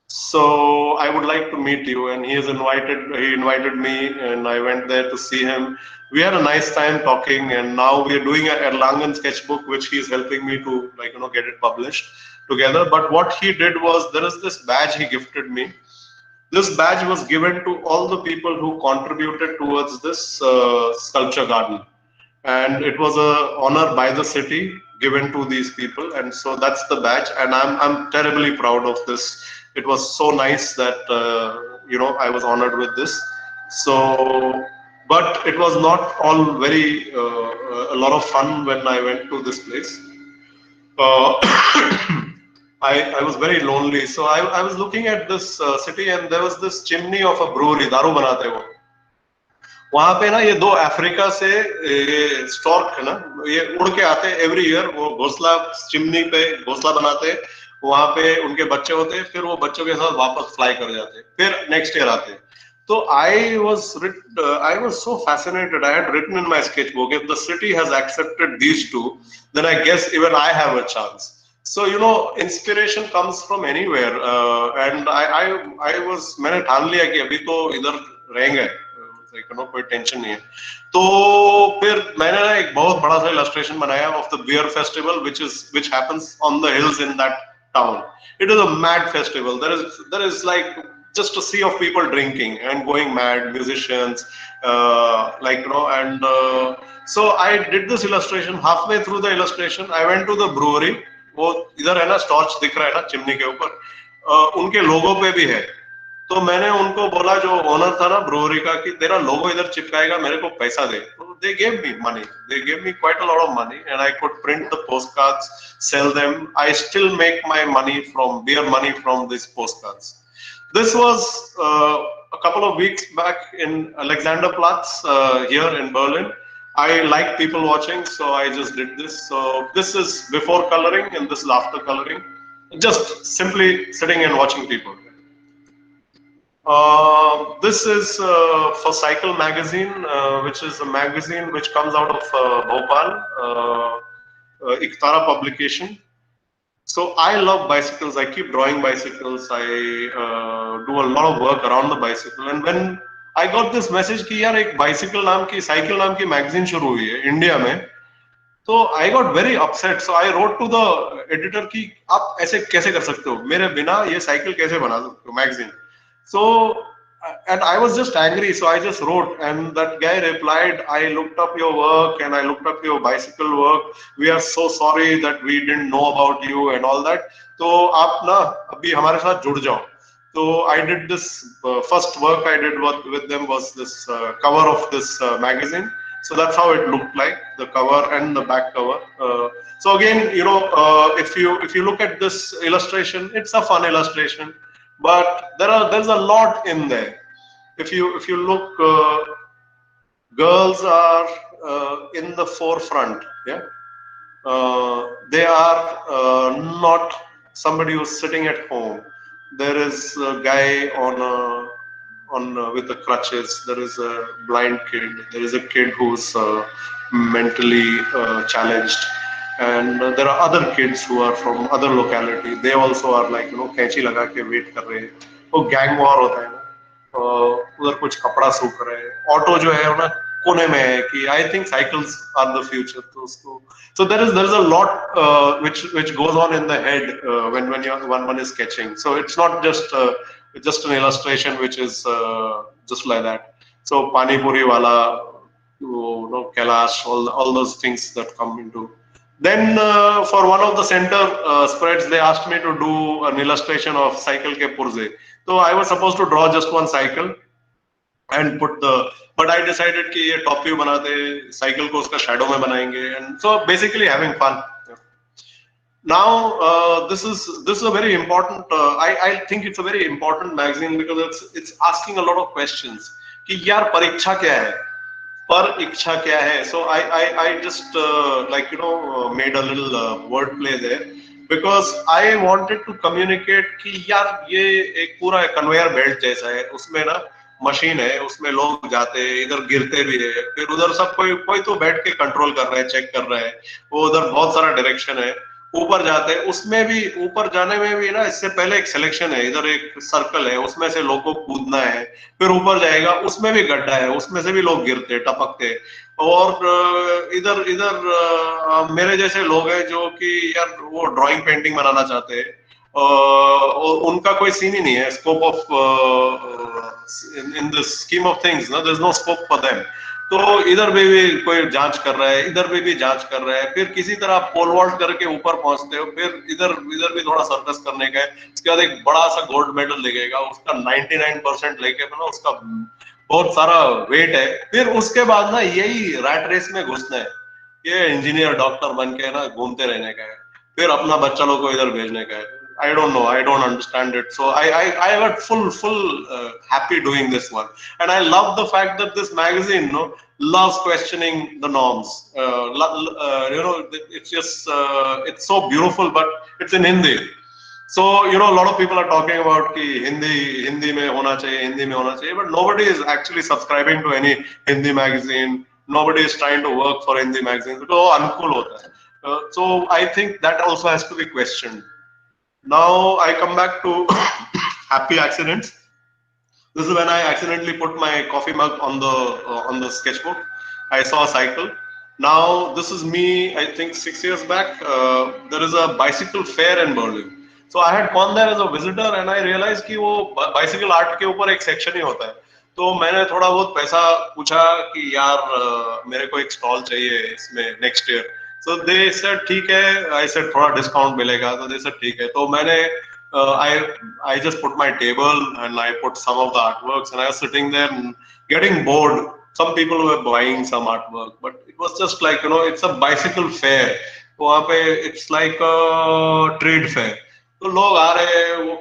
So I would like to meet you. And he invited me, and I went there to see him. We had a nice time talking, and now we are doing an Erlangen sketchbook, which he's helping me to get it published together. But what he did was, there is this badge he gifted me. This badge was given to all the people who contributed towards this sculpture garden, and it was a honor by the city given to these people. And so that's the badge, and I'm terribly proud of this. It was so nice that I was honored with this. So, but it was not all very a lot of fun when I went to this place. I was very lonely. So I was looking at this city, and there was this chimney of a brewery, दारू बनाते वो. वहां पे ना ये दो Africa से ये स्टॉर्क है ना, ये उड़ के आते हैं एवरी ईयर, वो घोंसला चिमनी पे घोंसला बनाते हैं, वहां पे उनके बच्चे होते हैं, फिर वो बच्चों के साथ वापस फ्लाई कर जाते हैं, फिर नेक्स्ट ईयर आते हैं. तो I was so fascinated. I had written in my sketchbook, if the city has accepted these two, then I guess even I have a chance. So inspiration comes from anywhere, and I was मैंने ठान लिया कि अभी तो इधर रहेंगे, कोई tension नहीं है. तो फिर मैंने ना एक बहुत बड़ा सा इलस्ट्रेशन बनाया of the beer festival which happens on the hills in that town. It is a mad festival. There is like just a sea of people drinking and going mad, musicians, and so I did this illustration. Halfway through the illustration, I went to the brewery. वो इधर है ना, torch दिख रहा है ना chimney के ऊपर, उनके लोगो पे भी है. तो मैंने उनको बोला, जो ओनर था ना ब्रूअरी का, कि तेरा लोगो इधर चिपकाएगा, मेरे को पैसा दे. तो they gave me money, they gave me quite a lot of money, and I could print the post cards, sell them. I still make my money from beer money from this post cards. This was a couple of weeks back in Alexanderplatz, here in Berlin. I like people watching, so I just did this. So this is before coloring and this is after coloring. Just simply sitting and watching people. This is for Cycle Magazine, which is a magazine which comes out of Bhopal, Iktara publication. So I love bicycles. I keep drawing bicycles. I do a lot of work around the bicycle. And when I got this message कि यार एक bicycle नाम की, cycle नाम की magazine शुरू हुई है इंडिया में, तो I got very upset. So I wrote to the editor कि आप ऐसे कैसे कर सकते हो, मेरे बिना ये साइकिल कैसे बना सकते हो magazine. So, and I was just angry, so I just wrote, and that guy replied, I looked up your work and I looked up your bicycle work. We are so sorry that we didn't know about you and all that. तो आप ना अभी हमारे साथ जुड़ जाओ. So I did this first work I did with them was this cover of this magazine. So that's how it looked like, the cover and the back cover. So again, if you look at this illustration, it's a fun illustration, but there's a lot in there. If you look, girls are in the forefront. Yeah, they are not somebody who's sitting at home. There is a guy on with the crutches. There is a blind kid. There is a kid who's mentally challenged, and there are other kids who are from other locality. They also are like कैंची लगा के wait कर रहे हैं. वो gang war होता है ना. उधर कुछ कपड़ा सूख रहे हैं. ऑटो जो है ना कोने में है कि I think cycles are the future. तो उसको, so there is a lot which goes on in the head when one is sketching. So it's not just an illustration which is just like that. So pani puri wala, Kailash, all those things that come into. Then for one of the center spreads, they asked me to do an illustration of cycle ke purze. So I was supposed to draw just one cycle and but I decided कि ये top view बनाते, cycle को उसका shadow में बनाएंगे, and so basically having fun. Now this is a very important. I think it's a very important magazine because it's asking a lot of questions. कि यार परीक्षा क्या है? पर इच्छा क्या है? So I just made a little word play there because I wanted to communicate कि यार ये एक पूरा conveyor belt जैसा है, उसमें ना मशीन है, उसमें लोग जाते हैं, इधर गिरते भी है, फिर उधर सब कोई तो बैठ के कंट्रोल कर रहा है, चेक कर रहा है, वो उधर बहुत सारा डायरेक्शन है, ऊपर जाते हैं, उसमें भी ऊपर जाने में भी ना इससे पहले एक सिलेक्शन है, इधर एक सर्कल है, उसमें से लोगों को कूदना है, फिर ऊपर जाएगा, उसमें भी गड्ढा है, उसमें से भी लोग गिरते टपकते, और इधर मेरे जैसे लोग हैं जो कि यार वो ड्राइंग पेंटिंग बनाना चाहते हैं, उनका कोई सीन ही नहीं है, scope of in the scheme of things ना, there is no scope for them. तो इधर भी कोई जांच कर रहा है, इधर भी जांच कर रहा है, फिर किसी तरह पोल वॉल्ट करके ऊपर पहुंचते हो, फिर इधर भी थोड़ा सर्कस करने का है, उसके बाद एक बड़ा सा गोल्ड मेडल लगेगा, उसका 99% लेके ना उसका बहुत सारा वेट है, फिर उसके बाद ना यही रैट रेस में घुसना है, ये इंजीनियर डॉक्टर बन के ना घूमते रहने का है, फिर अपना बच्चा लोग को इधर भेजने का है. I don't know. I don't understand it. So I got full happy doing this one, and I love the fact that this magazine, loves questioning the norms. It's just it's so beautiful, but it's in Hindi. So a lot of people are talking about कि Hindi में होना चाहिए, Hindi में होना चाहिए, but nobody is actually subscribing to any Hindi magazine. Nobody is trying to work for Hindi magazines because वो अनुकूल होता है. So I think that also has to be questioned. Now I come back to happy accidents. This is when I accidentally put my coffee mug on the sketchbook. I saw a cycle. Now this is me. I think 6 years back. There is a bicycle fair in Berlin. So I had gone there as a visitor, and I realized कि वो bicycle art के ऊपर एक section ही होता है. तो मैंने थोड़ा बहुत पैसा पूछा कि यार मेरे को एक स्टॉल चाहिए इसमें next year. So they said ठीक है. I said थोड़ा डिस्काउंट मिलेगा. So they said ठीक है. तो मैंने I just put my table and I put some of the artworks, and I was sitting there and getting bored. Some people were buying some artwork, but it was just like it's a bicycle fair. वहाँ पे it's like a trade fair. तो लोग आ रहे हैं वो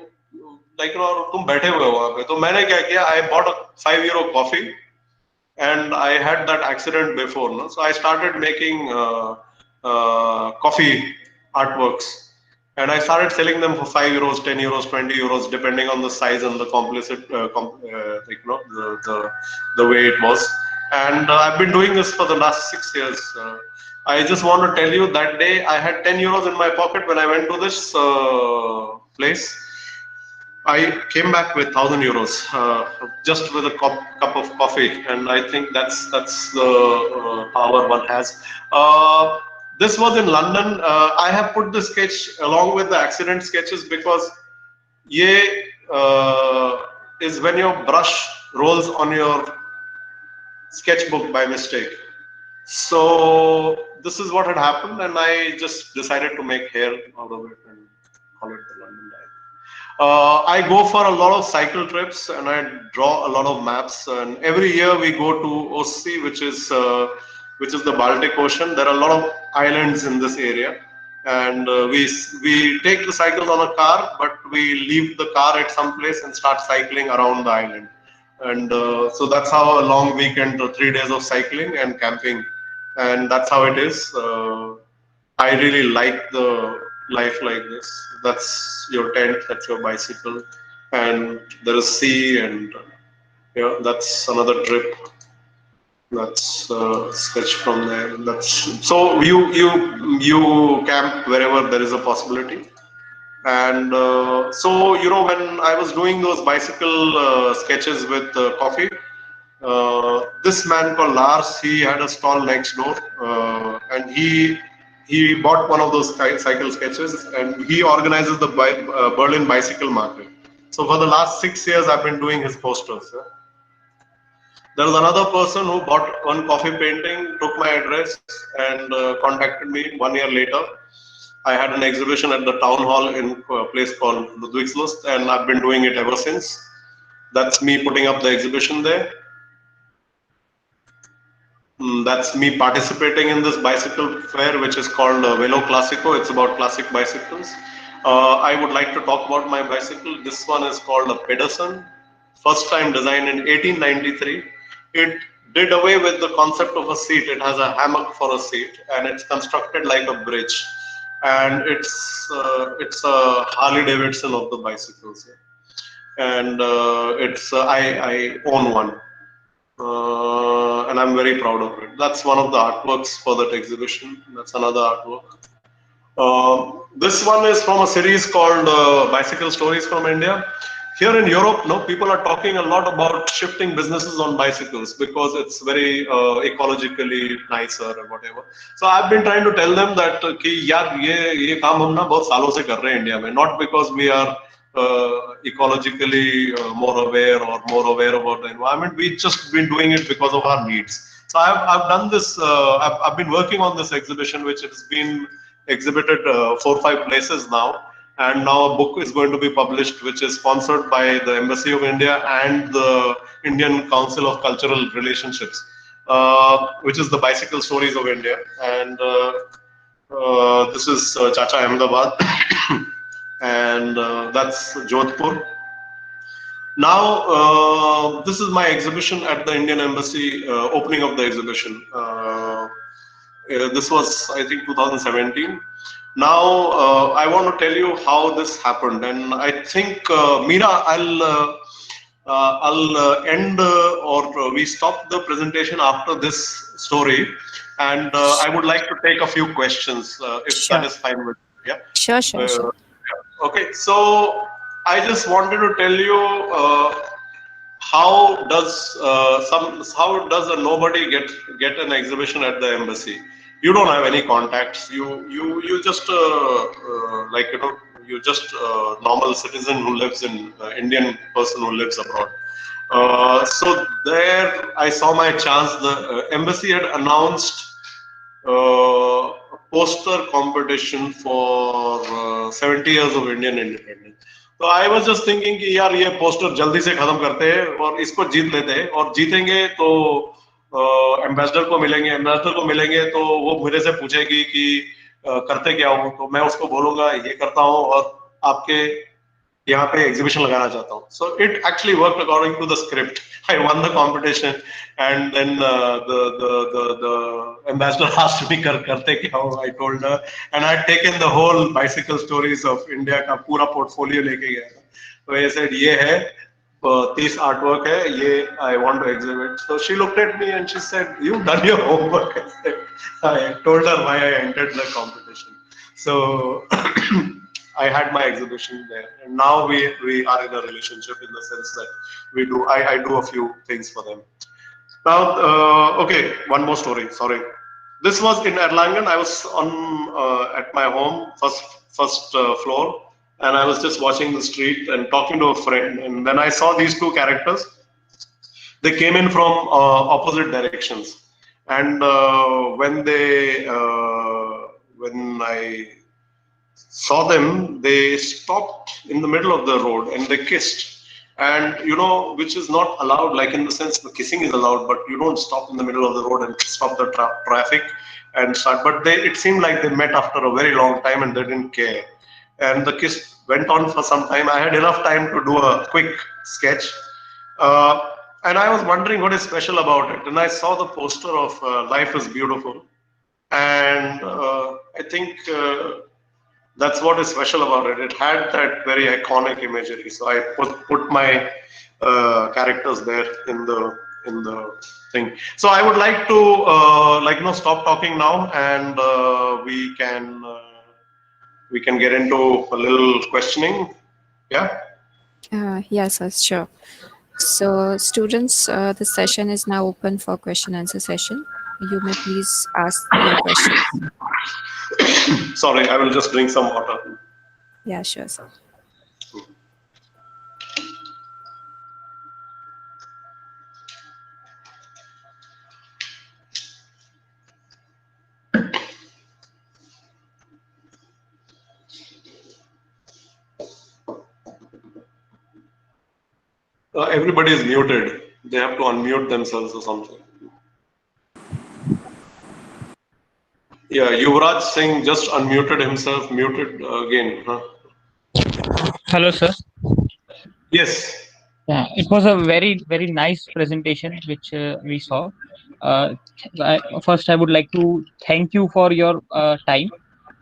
like तुम बैठे हुए हो वहाँ पे. तो मैंने क्या किया? I bought a €5 coffee, and I had that accident before, no? So I started making coffee artworks, and I started selling them for €5, €10, €20, depending on the size and the the way it was. And I've been doing this for the last 6 years. I just want to tell you that day I had €10 in my pocket when I went to this place. I came back with €1,000 just with a cup of coffee, and I think that's the power one has. This was in London. I have put the sketch along with the accident sketches because ye is when your brush rolls on your sketchbook by mistake. So this is what had happened, and I just decided to make hair out of it and call it the London Diary. I go for a lot of cycle trips, and I draw a lot of maps. And every year we go to Ossi, which is the Baltic Ocean. There are a lot of islands in this area, and we take the cycles on a car, but we leave the car at some place and start cycling around the island. And so that's how a long weekend, 3 days of cycling and camping, and that's how it is. I really like the life like this. That's your tent, that's your bicycle, and there is sea, and that's another trip. That's sketch from there. That's so you camp wherever there is a possibility, and so when I was doing those bicycle sketches with coffee. This man called Lars, he had a stall next door, and he bought one of those cycle sketches, and he organizes the Berlin bicycle market. So for the last 6 years, I've been doing his posters. There was another person who bought one coffee painting, took my address, and contacted me 1 year later. I had an exhibition at the town hall in a place called Ludwigslust, and I've been doing it ever since. That's me putting up the exhibition there. That's me participating in this bicycle fair, which is called Velo Classico. It's about classic bicycles. I would like to talk about my bicycle. This one is called a Pedersen, first time designed in 1893. It did away with the concept of a seat. It has a hammock for a seat, and it's constructed like a bridge. And it's a Harley Davidson of the bicycles. And I own one. And I'm very proud of it. That's one of the artworks for that exhibition. That's another artwork. This one is from a series called Bicycle Stories from India. Here in Europe, people are talking a lot about shifting businesses on bicycles because it's very ecologically nicer or whatever. So I've been trying to tell them that कि यार ये काम हम ना बहुत सालों से कर रहे हैं इंडिया में, not because we are ecologically more aware or more aware about the environment. We've just been doing it because of our needs. So I've done this. I've been working on this exhibition, which has been exhibited 4 or 5 places now. And now a book is going to be published, which is sponsored by the Embassy of India and the Indian Council of Cultural Relationships, which is the Bicycle Stories of India. And this is Chacha Ahmedabad. and that's Jodhpur. Now, this is my exhibition at the Indian Embassy, opening of the exhibition. This was, I think, 2017. Now, I want to tell you how this happened, and I think, Meera, I'll end or we stop the presentation after this story, and I would like to take a few questions, if that Sure. is fine with you. Yeah. Sure, sure, Uh, sure. okay, so I just wanted to tell you how does a nobody get an exhibition at the embassy? You don't have any contacts. You just like you just normal citizen who lives in Indian person who lives abroad. So there I saw my chance. The embassy had announced a poster competition for 70 years of Indian independence. तो I was just thinking कि यार ये poster जल्दी से खत्म करते हैं और इसको जीत लेते हैं, और जीतेंगे तो एम्बेसडर को मिलेंगे तो वो मेरे से पूछेगी कि करते क्या हूँ, तो मैं उसको बोलूंगा ये करता हूँ और आपके यहाँ पे एग्जीबिशन लगाना चाहता हूँ. So it actually worked according to the script. I won the competition, and then the ambassador asked me करते क्या हो. I told her, and I had taken the whole bicycle stories of India का पूरा portfolio लेके गया था. तो ये said ये है 30 artwork है, ये I want to exhibit. So she looked at me and she said, "You've done your homework." I told her why I entered the competition. So I had my exhibition there, and now we are in a relationship in the sense that I do a few things for them. Now, okay, one more story. Sorry, this was in Erlangen. I was on at my home, first floor, and I was just watching the street and talking to a friend, and then I saw these two characters. They came in from opposite directions, and when I saw them, they stopped in the middle of the road and they kissed. And which is not allowed, like in the sense the kissing is allowed, but you don't stop in the middle of the road and stop the traffic and start. But it seemed like they met after a very long time and they didn't care. And the kiss went on for some time. I had enough time to do a quick sketch. And I was wondering what is special about it. And I saw the poster of Life is Beautiful. And I think that's what is special about it. It had that very iconic imagery, so I put my characters there in the thing. So I would like to stop talking now, and we can get into a little questioning. Yeah. Yes, sir, sure. So, students, the session is now open for question answer session. You may please ask your questions. Sorry, I will just drink some water. Yeah, sure, sir. Everybody is muted. They have to unmute themselves or something. Yeah, Yuvraj Singh just unmuted himself, muted again. Huh? Hello, sir. Yes. Yeah, it was a very nice presentation which we saw. First, I would like to thank you for your time.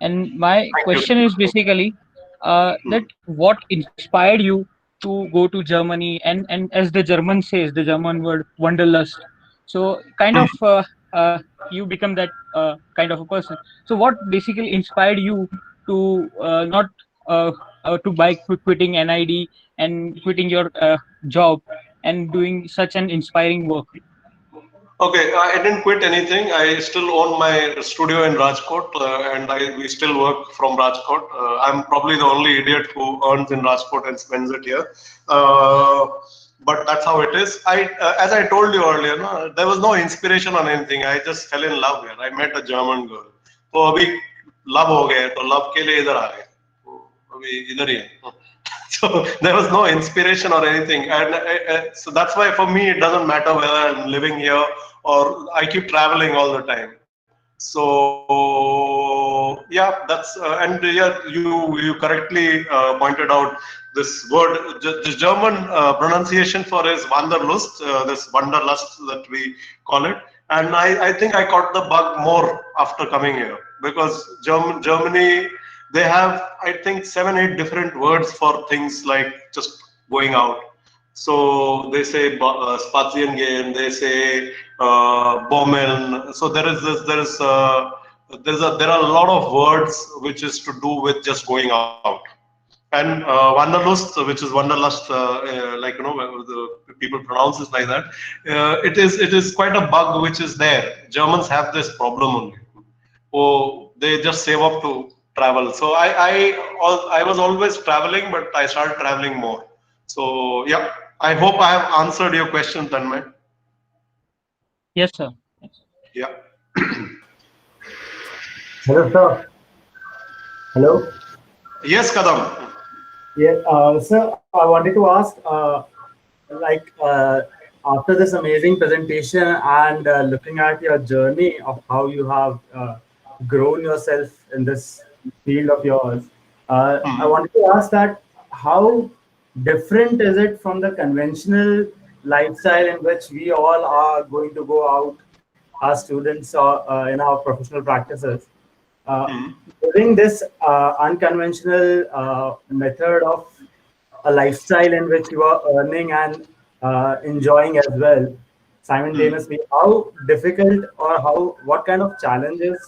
And my Thank question you. is basically that what inspired you to go to Germany, and as the German says, the German word wanderlust. So kind of you become that kind of a person. So what basically inspired you to not to by quitting NID and quitting your job and doing such an inspiring work? Okay, I didn't quit anything. I still own my studio in Rajkot, and we still work from Rajkot. I'm probably the only idiot who earns in Rajkot and spends it here. But that's how it is. As I told you earlier, no, there was no inspiration on anything. I just fell in love here. I met a German girl. तो अभी love हो गए, तो love के लिए इधर आ गए. तो अभी इधर ही है. So there was no inspiration or anything, and so that's why for me it doesn't matter whether I'm living here or I keep traveling all the time. So yeah, that's and yeah, you correctly pointed out this word. The German pronunciation for is Wanderlust, this Wanderlust that we call it. And I think I caught the bug more after coming here because Germany, they have I think 7 8 different words for things like just going out. So they say spazieren gehen, they say bommeln. So there are a lot of words which is to do with just going out. And wanderlust, which is wanderlust, like the people pronounce it like that. It is quite a bug which is there. Germans have this problem only. Oh, they just save up to travel. So I was always traveling, but I started traveling more. So yeah, I hope I have answered your question, Tanmay. Yes, sir. Yeah. Hello, sir. Hello. Yes, Kadam. Yeah, sir, I wanted to ask, like, after this amazing presentation and looking at your journey of how you have grown yourself in this field of yours, I Hmm. wanted to ask that how different is it from the conventional lifestyle in which we all are going to go out as students or in our professional practices? Uh, Hmm. Using this unconventional method of a lifestyle in which you are earning and enjoying as well Hmm. simultaneously, how difficult or how what kind of challenges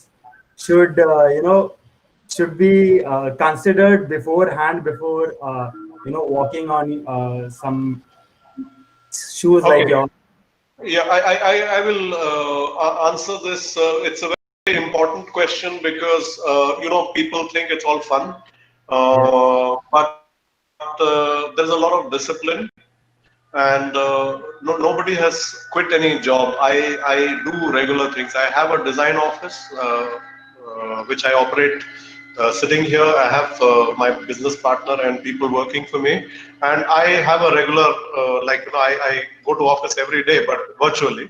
should should be considered beforehand before walking on some shoes like Okay. yours? Yeah, I will answer this. It's a very important question because people think it's all fun, Yeah. but there's a lot of discipline, and nobody has quit any job. I do regular things. I have a design office which I operate. Sitting here, I have my business partner and people working for me, and I have a regular I go to office every day, but virtually.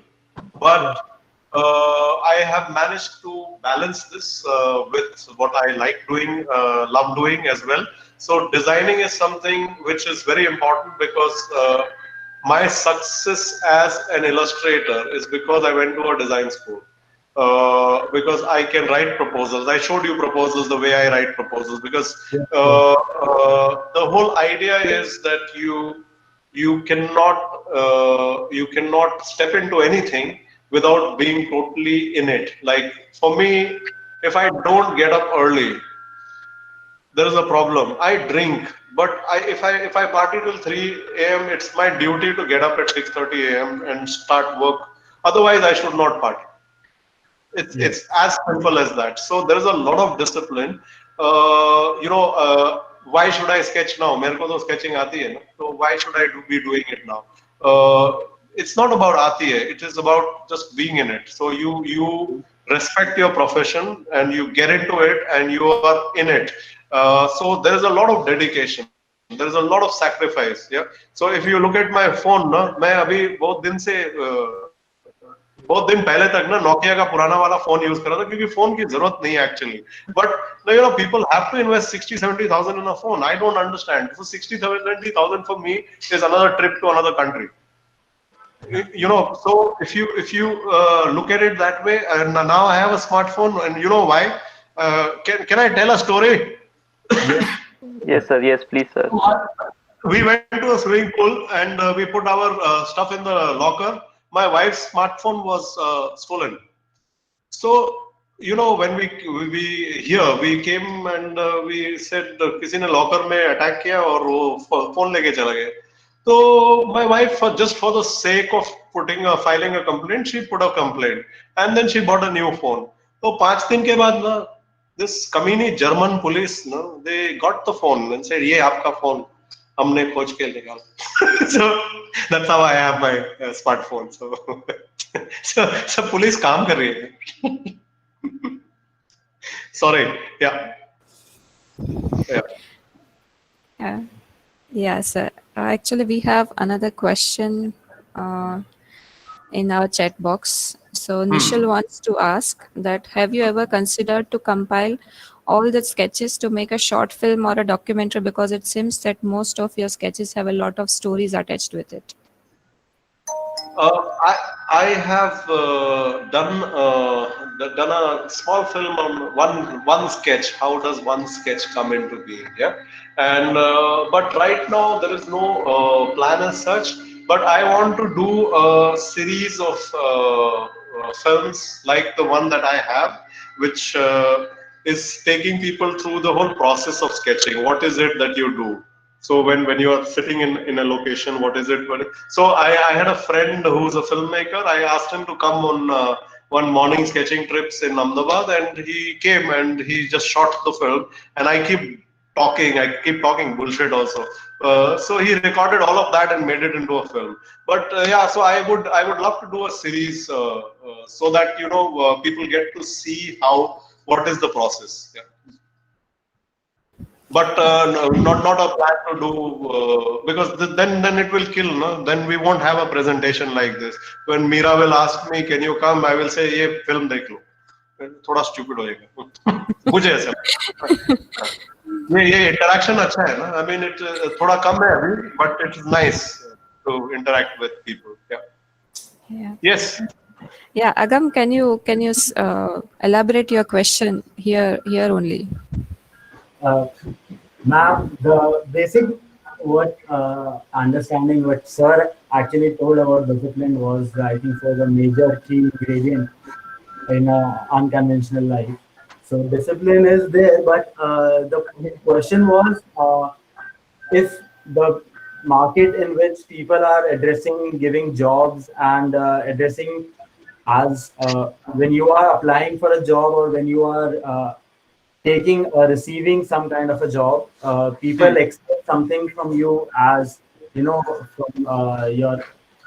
But Yeah. I have managed to balance this with what I like doing, love doing as well. So designing is something which is very important because my success as an illustrator is because I went to a design school. Because I can write proposals. I showed you proposals the way I write proposals because Yeah. Yeah. the whole idea is that you cannot step into anything without being totally in it. Like for me, if I don't get up early, there is a problem. I drink, but if I party till 3 a.m., it's my duty to get up at 6:30 a.m. and start work. Otherwise, I should not party. It's Yeah. it's as simple as that. So there is a lot of discipline. Why should I sketch now? मेरे को तो sketching आती है ना. So why should I be doing it now? It's not about आती है. It is about just being in it. So you respect your profession and you get into it and you are in it. So there is a lot of dedication. There is a lot of sacrifice. Yeah. So if you look at my phone, ना, मैं अभी बहुत दिन पहले तक ना Nokia का पुराना वाला फोन यूज कर रहा था क्योंकि फोन की जरूरत नहीं है actually but people have to invest 60 70,000 in a phone. I don't understand. So 60 70,000 for me is another trip to another country. So if you look at it that way, and now I have a smartphone, and you know why? Can I tell a story? Yeah. Yes, sir. Yes, please, sir. We went to a swimming pool and we put our stuff in the locker. My wife's smartphone was stolen. So when we here we came and we said किसी ने locker में attack किया और वो phone लेके चला गया. So my wife, just for the sake of filing a complaint, she put a complaint and then she bought a new phone. So 5 दिन के बाद ना this कमीनी German police ना they got the phone and said ये आपका phone हमने खोज के निकाला. So that's how I have my smartphone. So police काम कर रही है. Sorry. Yeah. Yeah. Yeah. Yes. Actually, we have another question in our chat box. So Nishal wants to ask that have you ever considered to compile all the sketches to make a short film or a documentary, because it seems that most of your sketches have a lot of stories attached with it. Uh, I I have done a small film on one sketch. How does one sketch come into being? Yeah, and but right now there is no plan as such. But I want to do a series of films like the one that I have, which is taking people through the whole process of sketching. What is it that you do? So when you are sitting in a location, what is it? So I had a friend who's a filmmaker. I asked him to come on one morning sketching trips in Ahmedabad, and he came and he just shot the film. And I keep talking bullshit also. So he recorded all of that and made it into a film. But yeah, so I would love to do a series so that people get to see what is the process. Yeah. But no, not a plan to do because then it will kill. No? Then we won't have a presentation like this. When Meera will ask me, "Can you come?" I will say, "ये film देख लो." थोड़ा stupid हो जाएगा. मुझे ऐसा लगता है. ये interaction अच्छा है ना. I mean it थोड़ा कम है अभी, but it is nice to interact with people. Yeah. Yeah. Yes. Yeah, Agam, can you elaborate your question here only? Uh, Ma'am, the basic what understanding what sir actually told about discipline was, I think, so the major key ingredient in unconventional life. So discipline is there, but the question was if the market in which people are addressing giving jobs and addressing as when you are applying for a job or when you are taking or receiving some kind of a job, people expect something from you as from your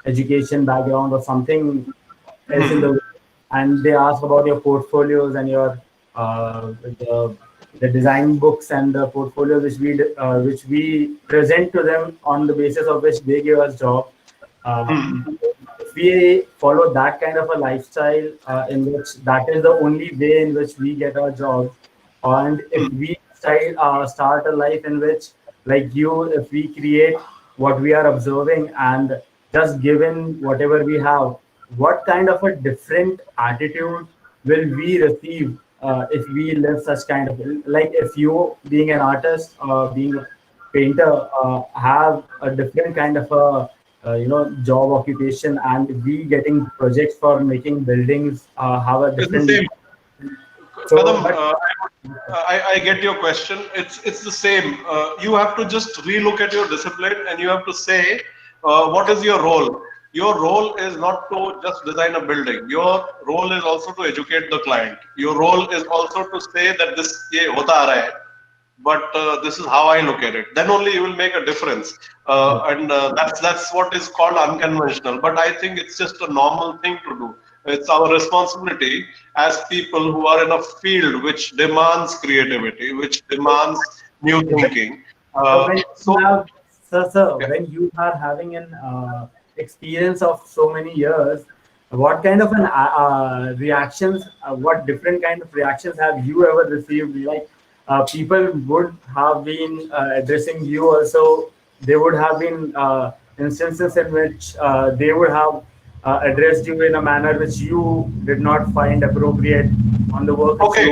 education background or something else in the way, and they ask about your portfolios and your the design books and the portfolios which we present to them on the basis of which they give us job. Uh, if we follow that kind of a lifestyle in which that is the only way in which we get our jobs, and if we start a life in which, like you, if we create what we are observing and just given whatever we have, what kind of a different attitude will we receive if we live such kind of, like if you being an artist, being a painter, have a different kind of a job occupation, and we getting projects for making buildings have a It's the different. same. So Kadam, but I get your question. It's the same. You have to just relook at your discipline and you have to say, what is your role? Your role is not to just design a building. Your role is also to educate the client. Your role is also to say that this ये होता आ रहा है, but this is how I look at it. Then only you will make a difference, and that's what is called unconventional. But I think it's just a normal thing to do. It's our responsibility as people who are in a field which demands creativity, which demands new thinking. when So you have, sir, yeah. when you are having an experience of so many years, what kind of an reactions, what different kind of reactions have you ever received? Like people would have been addressing you also. There would have been instances in which they would have addressed you in a manner which you did not find appropriate on the work which you Okay.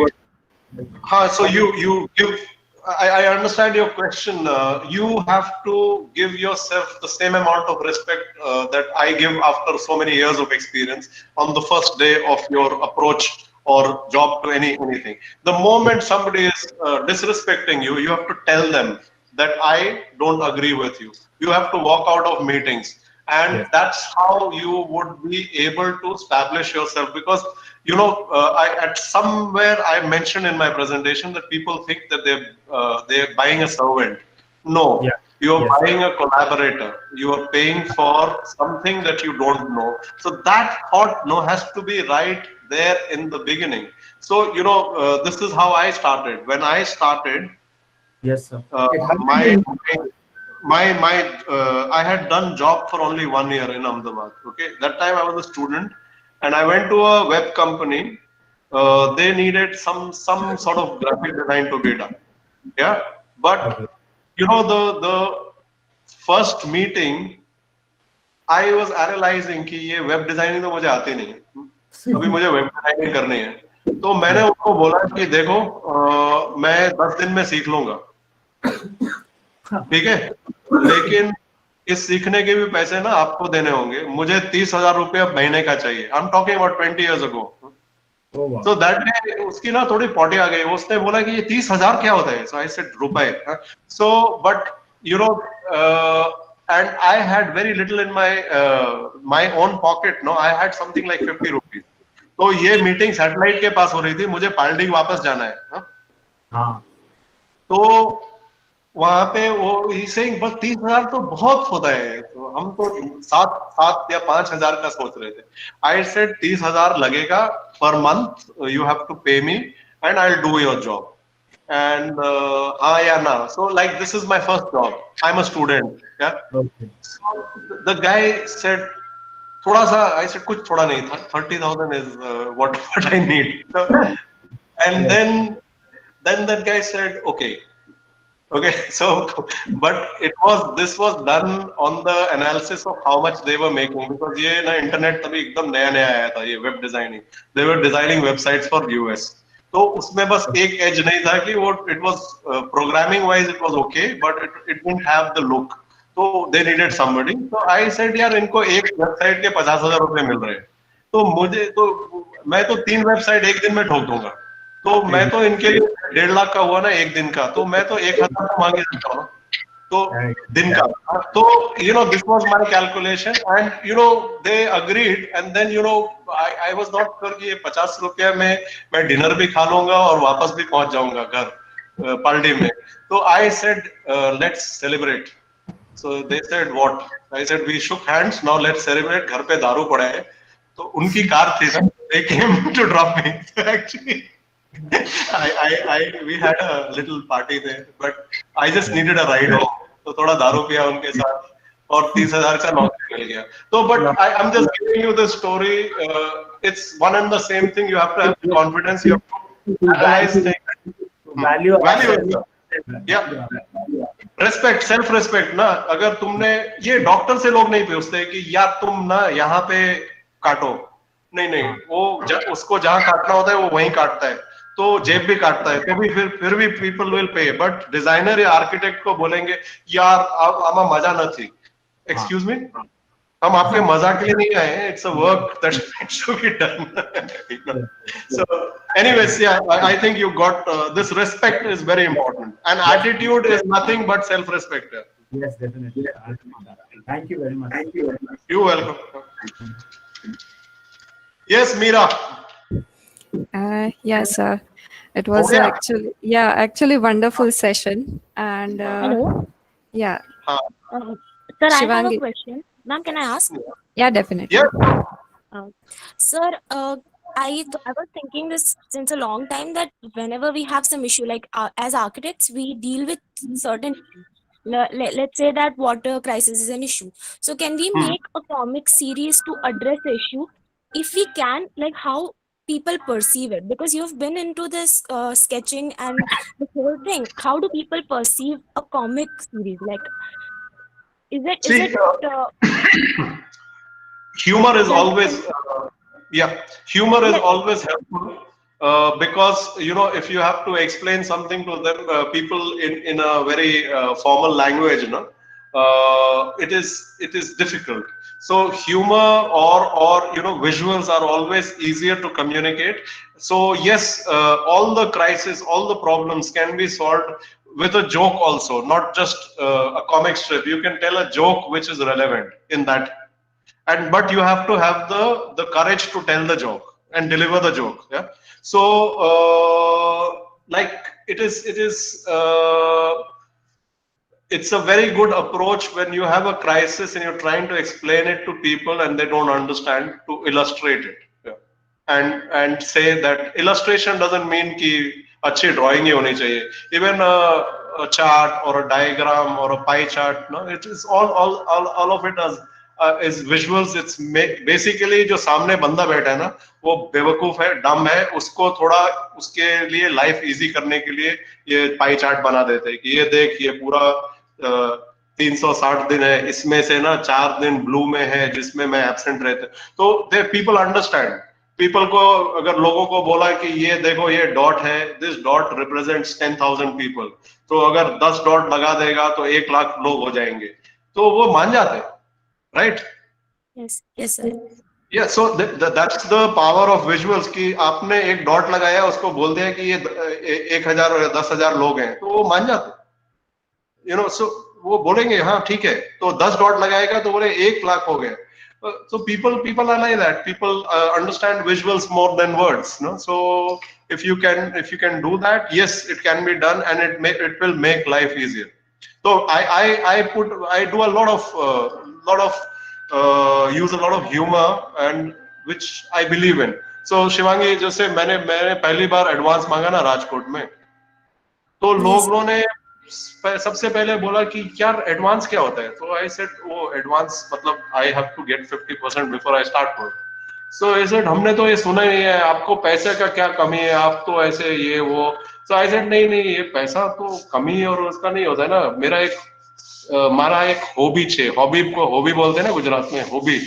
were. So you give. I understand your question. You have to give yourself the same amount of respect that I give after so many years of experience on the first day of your approach or job to anything. The moment somebody is disrespecting you, you have to tell them that I don't agree with you. You have to walk out of meetings, and Yes. that's how you would be able to establish yourself. Because I at somewhere I mentioned in my presentation that people think that they're buying a servant. No, Yeah. you are Yes. buying a collaborator. You are paying for something that you don't know. So that thought no has to be right there in the beginning. So this is how I started. When I started, Yes, sir. uh, It happened my in. I had done job for only 1 year in Ahmedabad. Okay, that time I was a student, and I went to a web company. They needed some sort of graphic design to be done. Yeah, but Okay. the first meeting, I was analyzing कि ये web designing तो मुझे आती नहीं है, अभी मुझे web designing करनी है. तो मैंने उनको बोला कि देखो मैं 10 दिन में सीख लूंगा, ठीक है, लेकिन इस सीखने के भी पैसे ना आपको देने होंगे, मुझे 30,000 रुपया महीने का चाहिए. I am talking about 20 years ago. Oh, wow. So that day उसकी ना थोड़ी पॉटी आ गई, उसने बोला कि ये 30,000 क्या होता है. So I said रुपए. So but you know and I had very little in my own pocket. No, I had something like 50 rupees. तो ये मीटिंग सैटेलाइट के पास हो रही थी, मुझे पाल्डिंग वापस जाना है. हाँ. तो वहां पे वो सेइंग बस 30,000 तो बहुत होता है, तो हम तो 7 या 5,000 का सोच रहे थे. आई सेड 30,000 लगेगा per month, you have to पे me and I will do your job. And हाँ या ना. So like this is my first job, I am a student. Okay. The guy said थोड़ा सा. आई सेड कुछ थोड़ा नहीं था, 30,000 is what I need. And Yes. then that guy said okay, so but this was done on the analysis of how much they were making, because ये ना internet तभी एकदम नया नया आया था, ये web designing. they were designing websites for US. तो उसमें बस एक एज नहीं था कि वो it was programming wise it was okay, but it didn't have the look. तो they needed somebody. तो I said यार इनको एक वेबसाइट के 50,000 रुपए मिल रहे हैं, तो मैं तो 3 वेबसाइट एक दिन में ठोक दूंगा. तो मैं तो इनके लिए 1.5 लाख का हुआ ना एक दिन का, तो मैं तो 1,000 तो मांगे सकता हूँ ना, तो दिन का. तो this was my calculation and they agreed. And then I was not sure कि ये 50 रुपया में मैं डिनर भी खा लूंगा और वापस भी पहुंच जाऊंगा घर पर डे में. तो I said let's celebrate. So they said what. I said we shook hands, now let's celebrate. घर पे दारू पड़ा है, तो उनकी कार थी ना, they came to drop me. Actually we had a little party there, but I just needed a ride home. तो थोड़ा दारू पिया उनके साथ और 30,000 का नौकरी मिल गया. तो but I'm just giving you the story. It's one and the same thing. You have to have confidence. You have to analyze things. Value. Value. Yeah. Respect, self respect ना. अगर तुमने ये डॉक्टर से लोग नहीं पूछते कि यार तुम ना यहाँ पे काटो, नहीं, वो उसको जहाँ काटना होता है वो वहीं काटता है, तो जेब भी काटता है, तो भी फिर भी people will pay. But designer या आर्किटेक्ट को बोलेंगे यार आमा मजा न थी. एक्सक्यूज मी, हम आपके मजाक के लिए नहीं आए हैं. It's a work that needs to be done. So anyways, yeah, I think you got this. Respect is very important, and attitude is nothing but self respect. Yes, definitely. Thank you very much. You're welcome. Yes, Meera. Yes, sir. It was Okay. actually wonderful session. And Hello. yeah, Sir, I have a Shivangi. question. Ma'am, can I ask? Yeah, definitely. Yeah. Sir, I was thinking this since a long time, that whenever we have some issue, like as architects, we deal with certain issues. Let's say that water crisis is an issue. So can we make a comic series to address the issue? If we can, like how people perceive it, because you've been into this sketching and the whole thing. How do people perceive a comic series? Like, is it Humor is can- always humor is always helpful, because if you have to explain something to them, people in a very formal language, it is difficult. So humor or visuals are always easier to communicate. So yes, all the crisis, all the problems can be solved with a joke also, not just a comic strip. You can tell a joke which is relevant in that, but you have to have the courage to tell the joke and deliver the joke. Yeah. So like it's a very good approach when you have a crisis and you're trying to explain it to people and they don't understand, to illustrate it. Yeah. And say that illustration doesn't mean कि अच्छी drawing ही होनी चाहिए. Even a chart or a diagram or a pie chart, no, it is all of it is visuals. It's basically जो सामने बंदा बैठा है ना, वो बेवकूफ है, डम है, उसको थोड़ा उसके लिए लाइफ इजी करने के लिए ये पाई चार्ट बना देते हैं कि ये देख, ये पूरा 360 दिन है, इसमें से ना 4 दिन ब्लू में है जिसमें मैं एब्सेंट रहते, तो दे पीपल अंडरस्टैंड। पीपल को अगर लोगों को बोला कि ये देखो ये डॉट है, दिस डॉट रिप्रेजेंट्स 10,000 पीपल, तो अगर 10 डॉट लगा देगा तो 1 लाख लोग हो जाएंगे, तो वो मान जाते, right? Yes, yes, sir. Yeah, so that's the power of visuals कि आपने एक डॉट लगाया, उसको बोल दिया कि ये 1,000 और 10,000 लोग हैं, तो वो मान जाते, so वो बोलेंगे हाँ ठीक है, तो 10 डॉट लगाएगा तो बोले 1 लाख हो गए। So people are like that. People understand visuals more than words, no? So if you can do that, yes, it can be done, and it will make life easier. So I do a lot of use a lot of humor, and which I believe in. So Shivangi, जैसे मैंने पहली बार advance मांगा ना राजकोट में, तो लोगों ने सबसे पहले बोला कि यार एडवांस क्या होता है, तो आई सेड वो एडवांस मतलब I have to get 50% before I start work. So I said हमने तो ये सुना ही नहीं है, आपको पैसे का क्या कमी है, आप तो ऐसे ये वो। सो आई सेड नहीं नहीं, ये पैसा तो कमी और उसका नहीं होता है ना, મારા એક હોબી છે, હોબી को હોબી બોલते हैं ना गुजरात में, હોબી।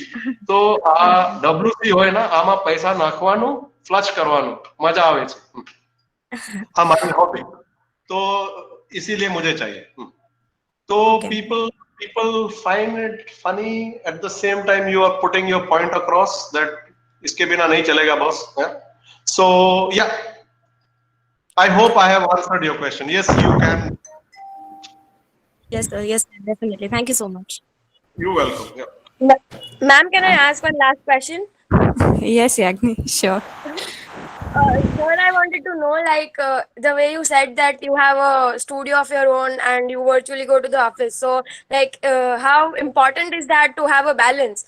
તો આ ડબ્લ્યુસી હોય ना, આમાં પૈસા નાખવાનું, ફ્લશ કરવાનું, મજા આવે છે, આ મારી હોબી, तो इसीलिए मुझे चाहिए। तो Okay. people find it funny, at the same time you are putting your point across that इसके बिना नहीं चलेगा boss. So yeah, I hope I have answered your question. Yes, you can. Yes, sir. Yes, sir. Definitely. Thank you so much. You're welcome. Yeah. Ma'am, can I ask one last question? Yes, Yagni, sure. Sir, I wanted to know, like, the way you said that you have a studio of your own and you virtually go to the office. So, like, how important is that to have a balance?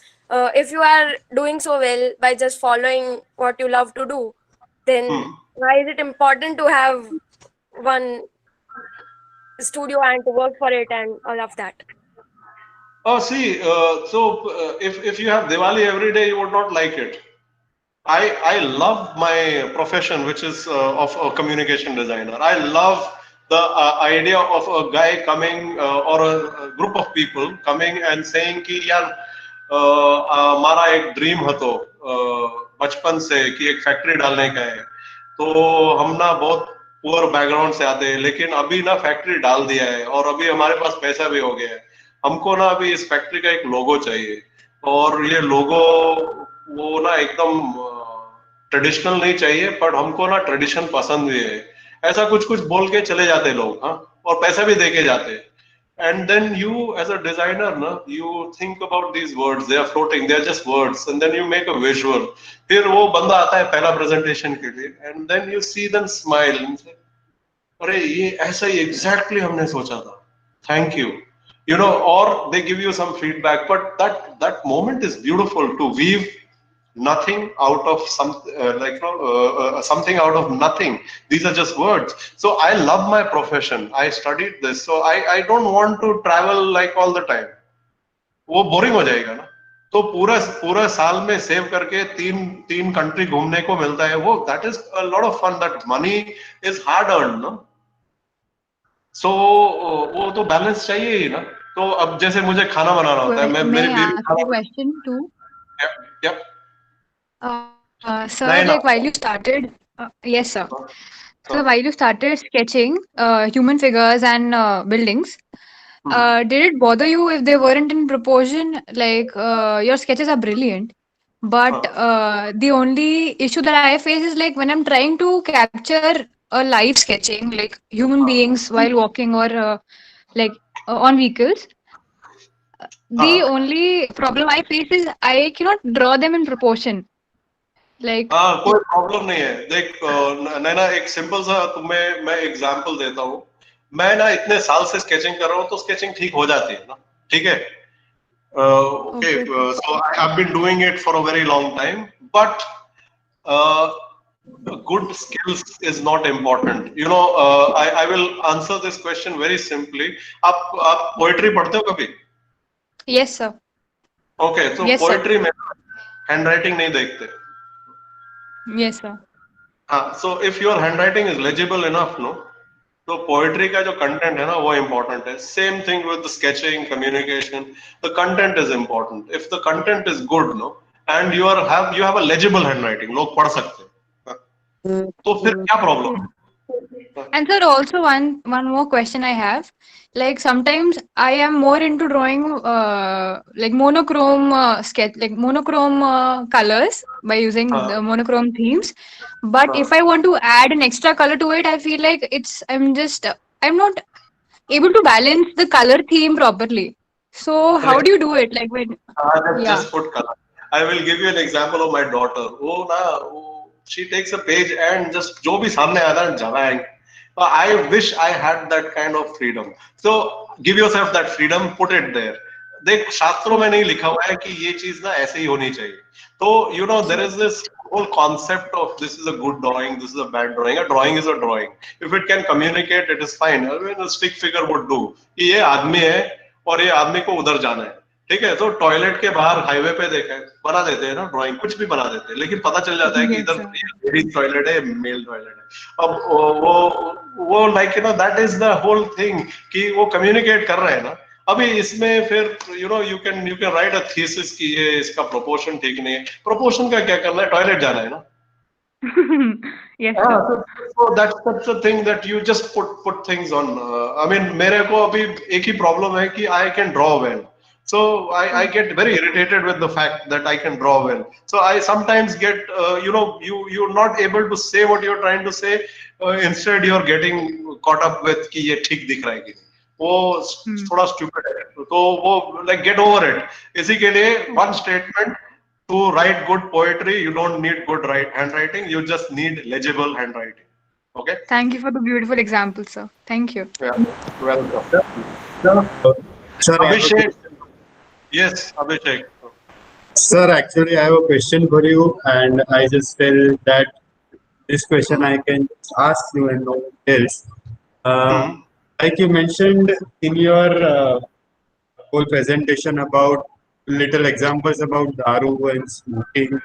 If you are doing so well by just following what you love to do, then why is it important to have one studio and to work for it and all of that? Oh, see, if you have Diwali every day, you would not like it. I love my profession, which is of a communication designer. I love the idea of a guy coming or a group of people coming and saying कि यार हमारा एक dream है, तो बचपन से कि एक फैक्ट्री डालने का है, तो हम ना बहुत पुअर बैकग्राउंड से आते हैं, लेकिन अभी ना फैक्ट्री डाल दिया है और अभी हमारे पास पैसा भी हो गया है, हमको ना अभी इस फैक्ट्री का एक लोगो चाहिए, और ये लोगो वो ना एकदम ट्रेडिशनल नहीं चाहिए, पर हमको ना ट्रेडिशन पसंद भी है, ऐसा कुछ कुछ बोल के चले जाते लोग, हाँ, और पैसा भी देके जाते। And then you as a designer, na, you think about these words, they are floating, they are just words, and then you make a visual। फिर वो बंदा आता है पहला प्रेजेंटेशन के लिए, and then you see them smile and say, अरे ये ऐसा ही एग्जैक्टली हमने सोचा था, thank you, or they give you some feedback, but that moment is beautiful, to weave nothing out of something out of nothing. These are just words. So I love my profession, I studied this, so I don't want to travel like all the time, वो boring हो जाएगा ना। तो पूरा साल में save करके तीन कंट्री घूमने को मिलता है, वो that is a lot of fun, that money is hard earn, no. So वो तो बैलेंस चाहिए ही ना। तो अब जैसे मुझे खाना बनाना होता है, मेरी बीवी question too. Yep. Sir, नहीं ना। like while you started, yes, sir. So हाँ। while you started sketching human figures and buildings, did it bother you if they weren't in proportion? Like your sketches are brilliant, but the only issue that I face is like when I'm trying to capture a live sketching, like human beings while walking or like on vehicles. The only problem I face is I cannot draw them in proportion. Like हाँ, कोई problem नहीं है। देख नैना, एक simple सा तुम्हें मैं example देता हूँ। मैं ना इतने साल से स्केचिंग कर रहा हूँ, तो स्केचिंग ठीक हो जाती है ना, ठीक है। Okay, so I've been doing it for a very long time, but good skills is not important. I will answer this question very simply. आप पोएट्री पढ़ते हो कभी? yes, sir. Okay, so Yes, sir. poetry में handwriting नहीं देखते. Yes, sir. हाँ, so if your handwriting is legible enough, no, तो poetry का जो कंटेंट है ना वो इम्पोर्टेंट है. Same thing with sketching, communication. The content is important. If the content is good, no, and you have a legible handwriting, लोग पढ़ सकते हैं, तो फिर क्या प्रॉब्लम है? And sir, also one more question I have. Like sometimes I am more into drawing like monochrome sketch, like monochrome colors by using हाँ, the monochrome themes. But हाँ. if I want to add an extra color to it, I feel like I'm not able to balance the color theme properly. So how do you do it? Like when yeah. Just put color. I will give you an example of my daughter. वो ना, she takes a page and just जो भी सामने आता है जलाएंगे. I wish I had that kind of freedom. So give yourself that freedom, put it there. देख, शास्त्रों में नहीं लिखा हुआ है कि ये चीज ना ऐसे ही होनी चाहिए. तो there is this whole concept of this is a good drawing, this is a bad drawing. A drawing is a drawing. If it can communicate, it is fine. I mean, a stick figure would do. कि ये आदमी है और ये आदमी को उधर जाना है. ठीक है, तो टॉयलेट के बाहर हाईवे पे देखा है, बना देते हैं ना ड्राइंग, कुछ भी बना देते हैं, लेकिन पता चल जाता है कि Yes, इधर sir. लेडीज टॉयलेट है, मेल टॉयलेट है. अब वो like that is the whole thing कि वो कम्युनिकेट कर रहे हैं ना. अभी इसमें फिर you can write a thesis कि ये इसका प्रोपोर्शन ठीक नहीं है. प्रोपोर्शन का क्या करना है, टॉयलेट जाना है ना. Yes, हाँ, sir. so that's the thing that you just put things on. I mean, मेरे को अभी एक ही प्रॉब्लम है कि I can draw well. So I get very irritated with the fact that I can draw well. So I sometimes get you're not able to say what you're trying to say. Instead you're getting caught up with कि ये ठीक दिख रहा है कि नहीं. वो थोड़ा stupid है. तो वो like get over it. इसी के लिए one statement. To write good poetry, you don't need good handwriting. You just need legible handwriting. Okay. Thank you for the beautiful example, sir. Thank you. Yeah. Welcome. Sir, I have a Abhishek. Yes, Abhishek. Sir, actually, I have a question for you, and I just felt that this question I can ask you and no one else. Like you mentioned in your whole presentation about little examples about daru and smoking,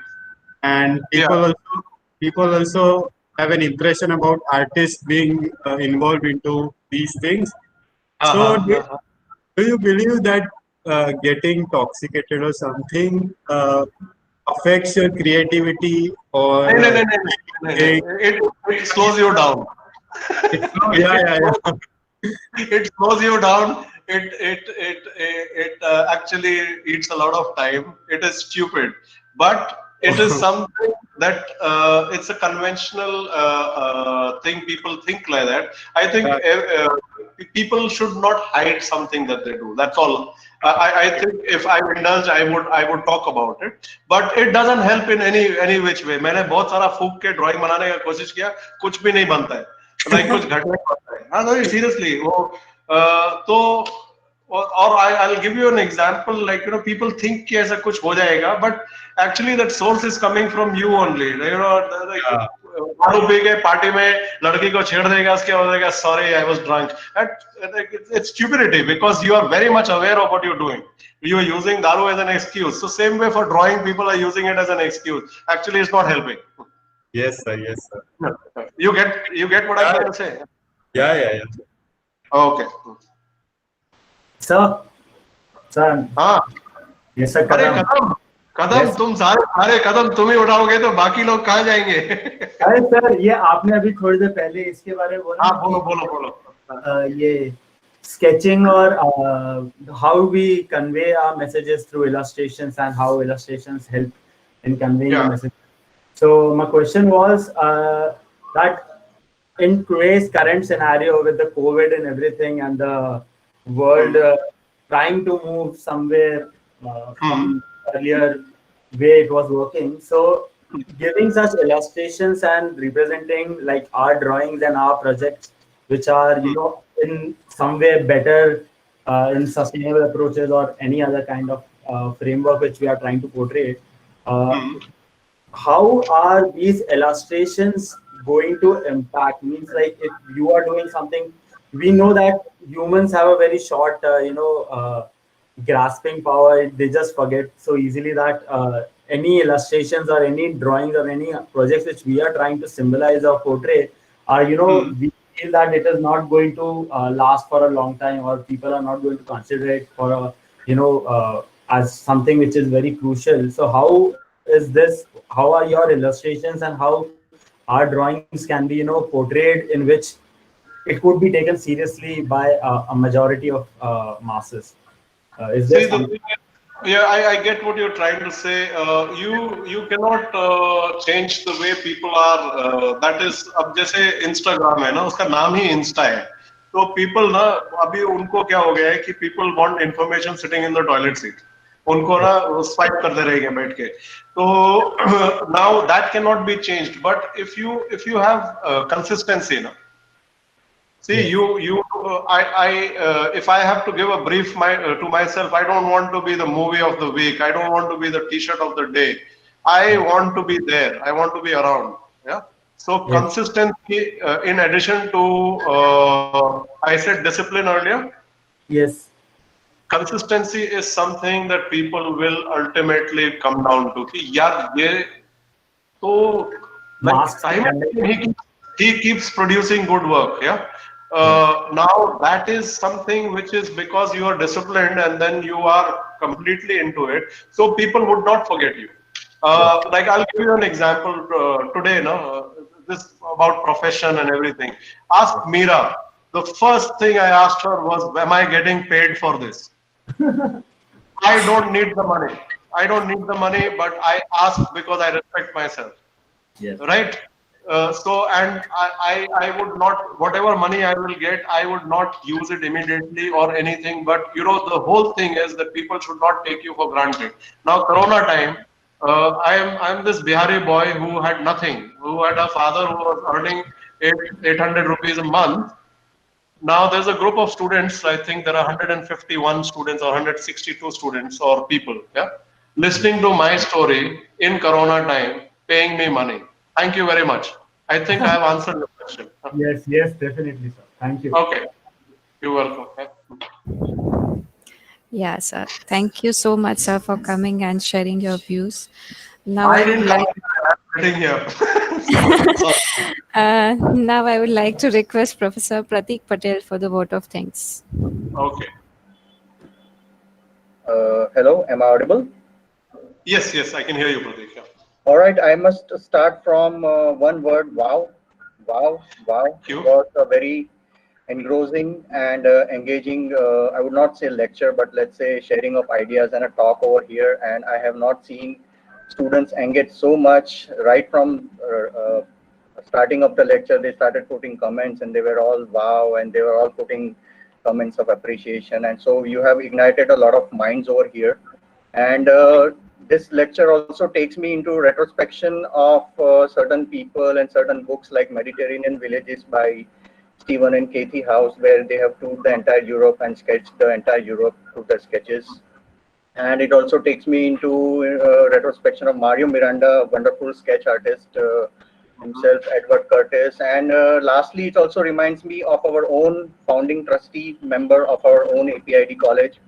and people also have an impression about artists being involved into these things. So, do you believe that getting intoxicated or something affects your creativity or No. It slows you down. yeah. It slows you down. It actually eats a lot of time. It is stupid, but it is something that it's a conventional thing. People think like that. I think people should not hide something that they do. That's all. I think if I indulge, I would talk about it. But it doesn't help in any which way. मैंने बहुत सारा फूक के drawing बनाने का कोशिश किया, कुछ भी नहीं बनता है. Like कुछ घटने पड़ता है. हाँ, no, seriously. वो तो और I'll give you an example. Like people think कि ऐसा कुछ हो जाएगा, but actually that source is coming from you only. Like, दारू पी के पार्टी में लड़की को छेड़ देगा, उसके बाद बोलेगा sorry I was drunk. It's stupidity because you are very much aware of what you're doing. You are using daru as an excuse. So same way for drawing, people are using it as an excuse. Actually, it's not helping. Yes, sir. Yes, sir. You get what I'm trying to say? Yeah. Okay. Sir. हाँ. Yes, sir. अरे कदम तुम सारे कदम तुम ही उठाओगे तो बाकी लोग कहाँ जाएंगे? अरे सर, ये आपने अभी थोड़ी देर पहले इसके बारे में बोला. हाँ, बोलो. ये sketching or how we convey our messages through illustrations and how illustrations help in conveying the message. So my question was that in today's current scenario with the COVID and everything and the world trying to move somewhere from earlier way it was working, so giving such illustrations and representing like our drawings and our projects which are in some way better in sustainable approaches or any other kind of framework which we are trying to portray, how are these illustrations going to impact? Means like if you are doing something, we know that humans have a very short grasping power. They just forget so easily that any illustrations or any drawings or any projects which we are trying to symbolize or portray are, we feel that it is not going to last for a long time, or people are not going to consider it for a, as something which is very crucial. So how is this, how are your illustrations and how our drawings can be, portrayed in which it could be taken seriously by a majority of masses? Is there See, the some? thing is, yeah, I get what you're trying to say. You cannot change the way people are. That is, अब जैसे Instagram है ना, उसका नाम ही Insta है. तो people ना अभी उनको क्या हो गया है कि people want information sitting in the toilet seat. उनको ना स्वाइप करते रहेंगे बैठ के. तो now that cannot be changed. But if you have consistency ना. See, Yes. if I have to give a brief to myself, I don't want to be the movie of the week. I don't want to be the T-shirt of the day. I want to be there. I want to be around. Yeah. So Yes. consistency, in addition to, I said discipline earlier. Yes. Consistency is something that people will ultimately come down to. कि यार ये so, like Masks. Simon, he keeps producing good work. Yeah. Yes. Now that is something which is because you are disciplined and then you are completely into it. So people would not forget you. Yes. Like I'll give you an example today. No, this about profession and everything. Ask Meera. The first thing I asked her was, "Am I getting paid for this?" I don't need the money. I don't need the money, but I ask because I respect myself, Yes. right? So, and I would not, whatever money I will get, I would not use it immediately or anything. But the whole thing is that people should not take you for granted. Now, Corona time, I'm this Bihari boy who had nothing, who had a father who was earning 800 rupees a month. Now there's a group of students, I think there are 151 students or 162 students or people, yeah, listening to my story in Corona time, paying me money. Thank you very much. I think I have answered your question. Yes. Yes. Definitely, sir. Thank you. Okay, you're welcome. Yeah, sir. Thank you so much, sir, for coming and sharing your views. Now I I would didn't come like here, I'm sitting here. So, now I would like to request Professor Pratik Patel for the vote of thanks. okay. Hello, am I audible? Yes, I can hear you, Pradeep. Yeah. All right, I must start from one word, wow. Wow, wow. Thank It you. was a very engrossing and engaging, I would not say lecture, but let's say sharing of ideas and a talk over here. And I have not seen students engage so much right from starting of the lecture. They started putting comments and they were all wow, and they were all putting comments of appreciation. And so you have ignited a lot of minds over here. And this lecture also takes me into retrospection of certain people and certain books like Mediterranean Villages by Stephen and Kathy House, where they have toured the entire Europe and sketched the entire Europe through their sketches. And it also takes me into retrospection of Mario Miranda, a wonderful sketch artist himself, Edward Curtis. And lastly, it also reminds me of our own founding trustee member of our own APID college,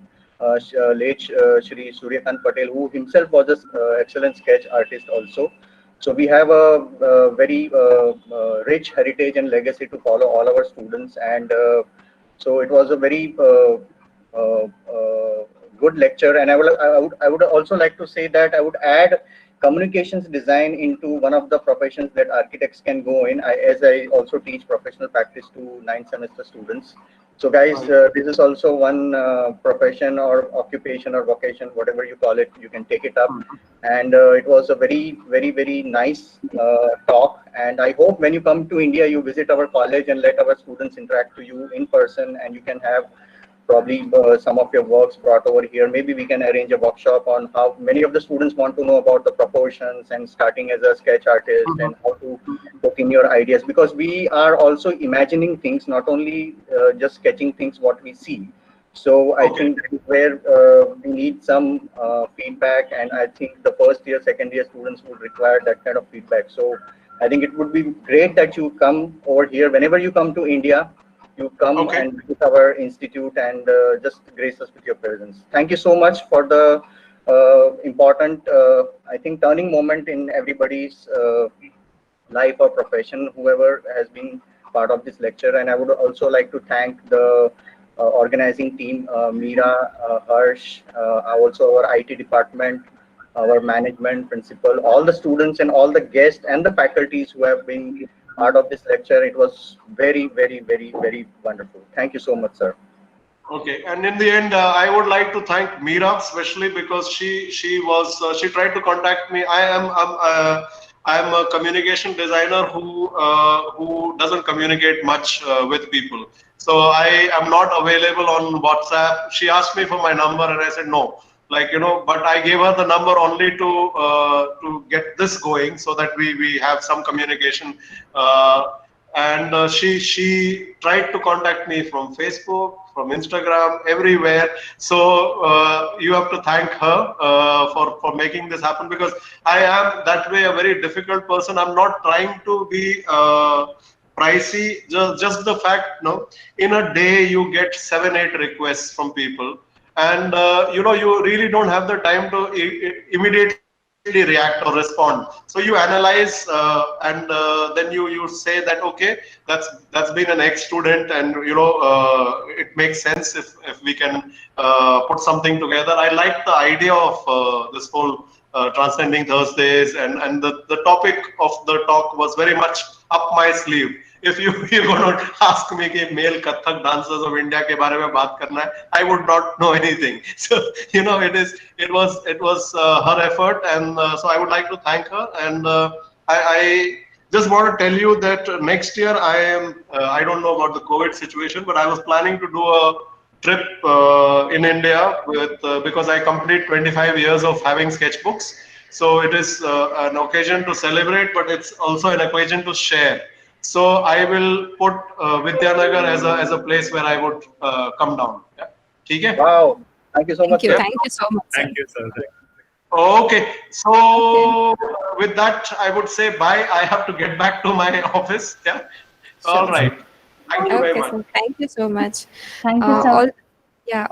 late Shri Suryakant Patel, who himself was an excellent sketch artist also. So we have a very rich heritage and legacy to follow all our students. And so it was a very good lecture. And I would also like to say that I would add communications design into one of the professions that architects can go in. As I also teach professional practice to 9th semester students. So guys, this is also one profession or occupation or vocation, whatever you call it, you can take it up. And it was a very, very, very nice talk. And I hope when you come to India, you visit our college and let our students interact to you in person, and you can have probably some of your works brought over here. Maybe we can arrange a workshop on how many of the students want to know about the proportions and starting as a sketch artist and how to put in your ideas, because we are also imagining things, not only just sketching things what we see. So I think that is where we need some feedback, and I think the first year, second year students would require that kind of feedback. So I think it would be great that you come over here whenever you come to India. you come Okay. and visit our institute and just grace us with your presence. Thank you so much for the important, I think, turning moment in everybody's life or profession, whoever has been part of this lecture. And I would also like to thank the organizing team, Meera, Harsh, also our IT department, our management, principal, all the students and all the guests and the faculties who have been part of this lecture. It was very, very, very, very wonderful. Thank you so much, sir. Okay, and in the end, I would like to thank Meera especially because she tried to contact me. I'm a communication designer who doesn't communicate much with people. So I am not available on WhatsApp. She asked me for my number and I said no. Like, but I gave her the number only to get this going so that we have some communication. And she tried to contact me from Facebook, from Instagram, everywhere. So you have to thank her for making this happen, because I am that way a very difficult person. I'm not trying to be pricey. Just the fact, in a day you get 7-8 requests from people, and you really don't have the time to immediately react or respond. So you analyze and then you say that, okay, that's been an ex-student, and it makes sense if we can put something together. I like the idea of this whole transcending Thursdays, and the topic of the talk was very much up my sleeve. If you're going to ask me कि male Kathak dancers of India के बारे में बात करना है, I would not know anything. So it was her effort, and so I would like to thank her. And I just want to tell you that next year I don't know about the COVID situation, but I was planning to do a trip in India because I complete 25 years of having sketchbooks. So it is an occasion to celebrate, but it's also an occasion to share. So I will put Vidyanagar as a place where I would come down. Yeah. ठीक है? Wow. Thank you so much, sir. Thank you so much, sir. Thank you, sir. Okay. So with that, I would say bye. I have to get back to my office. Yeah. All right. Thank you very Okay, much. sir. Thank you so much. Thank you, sir. Yeah.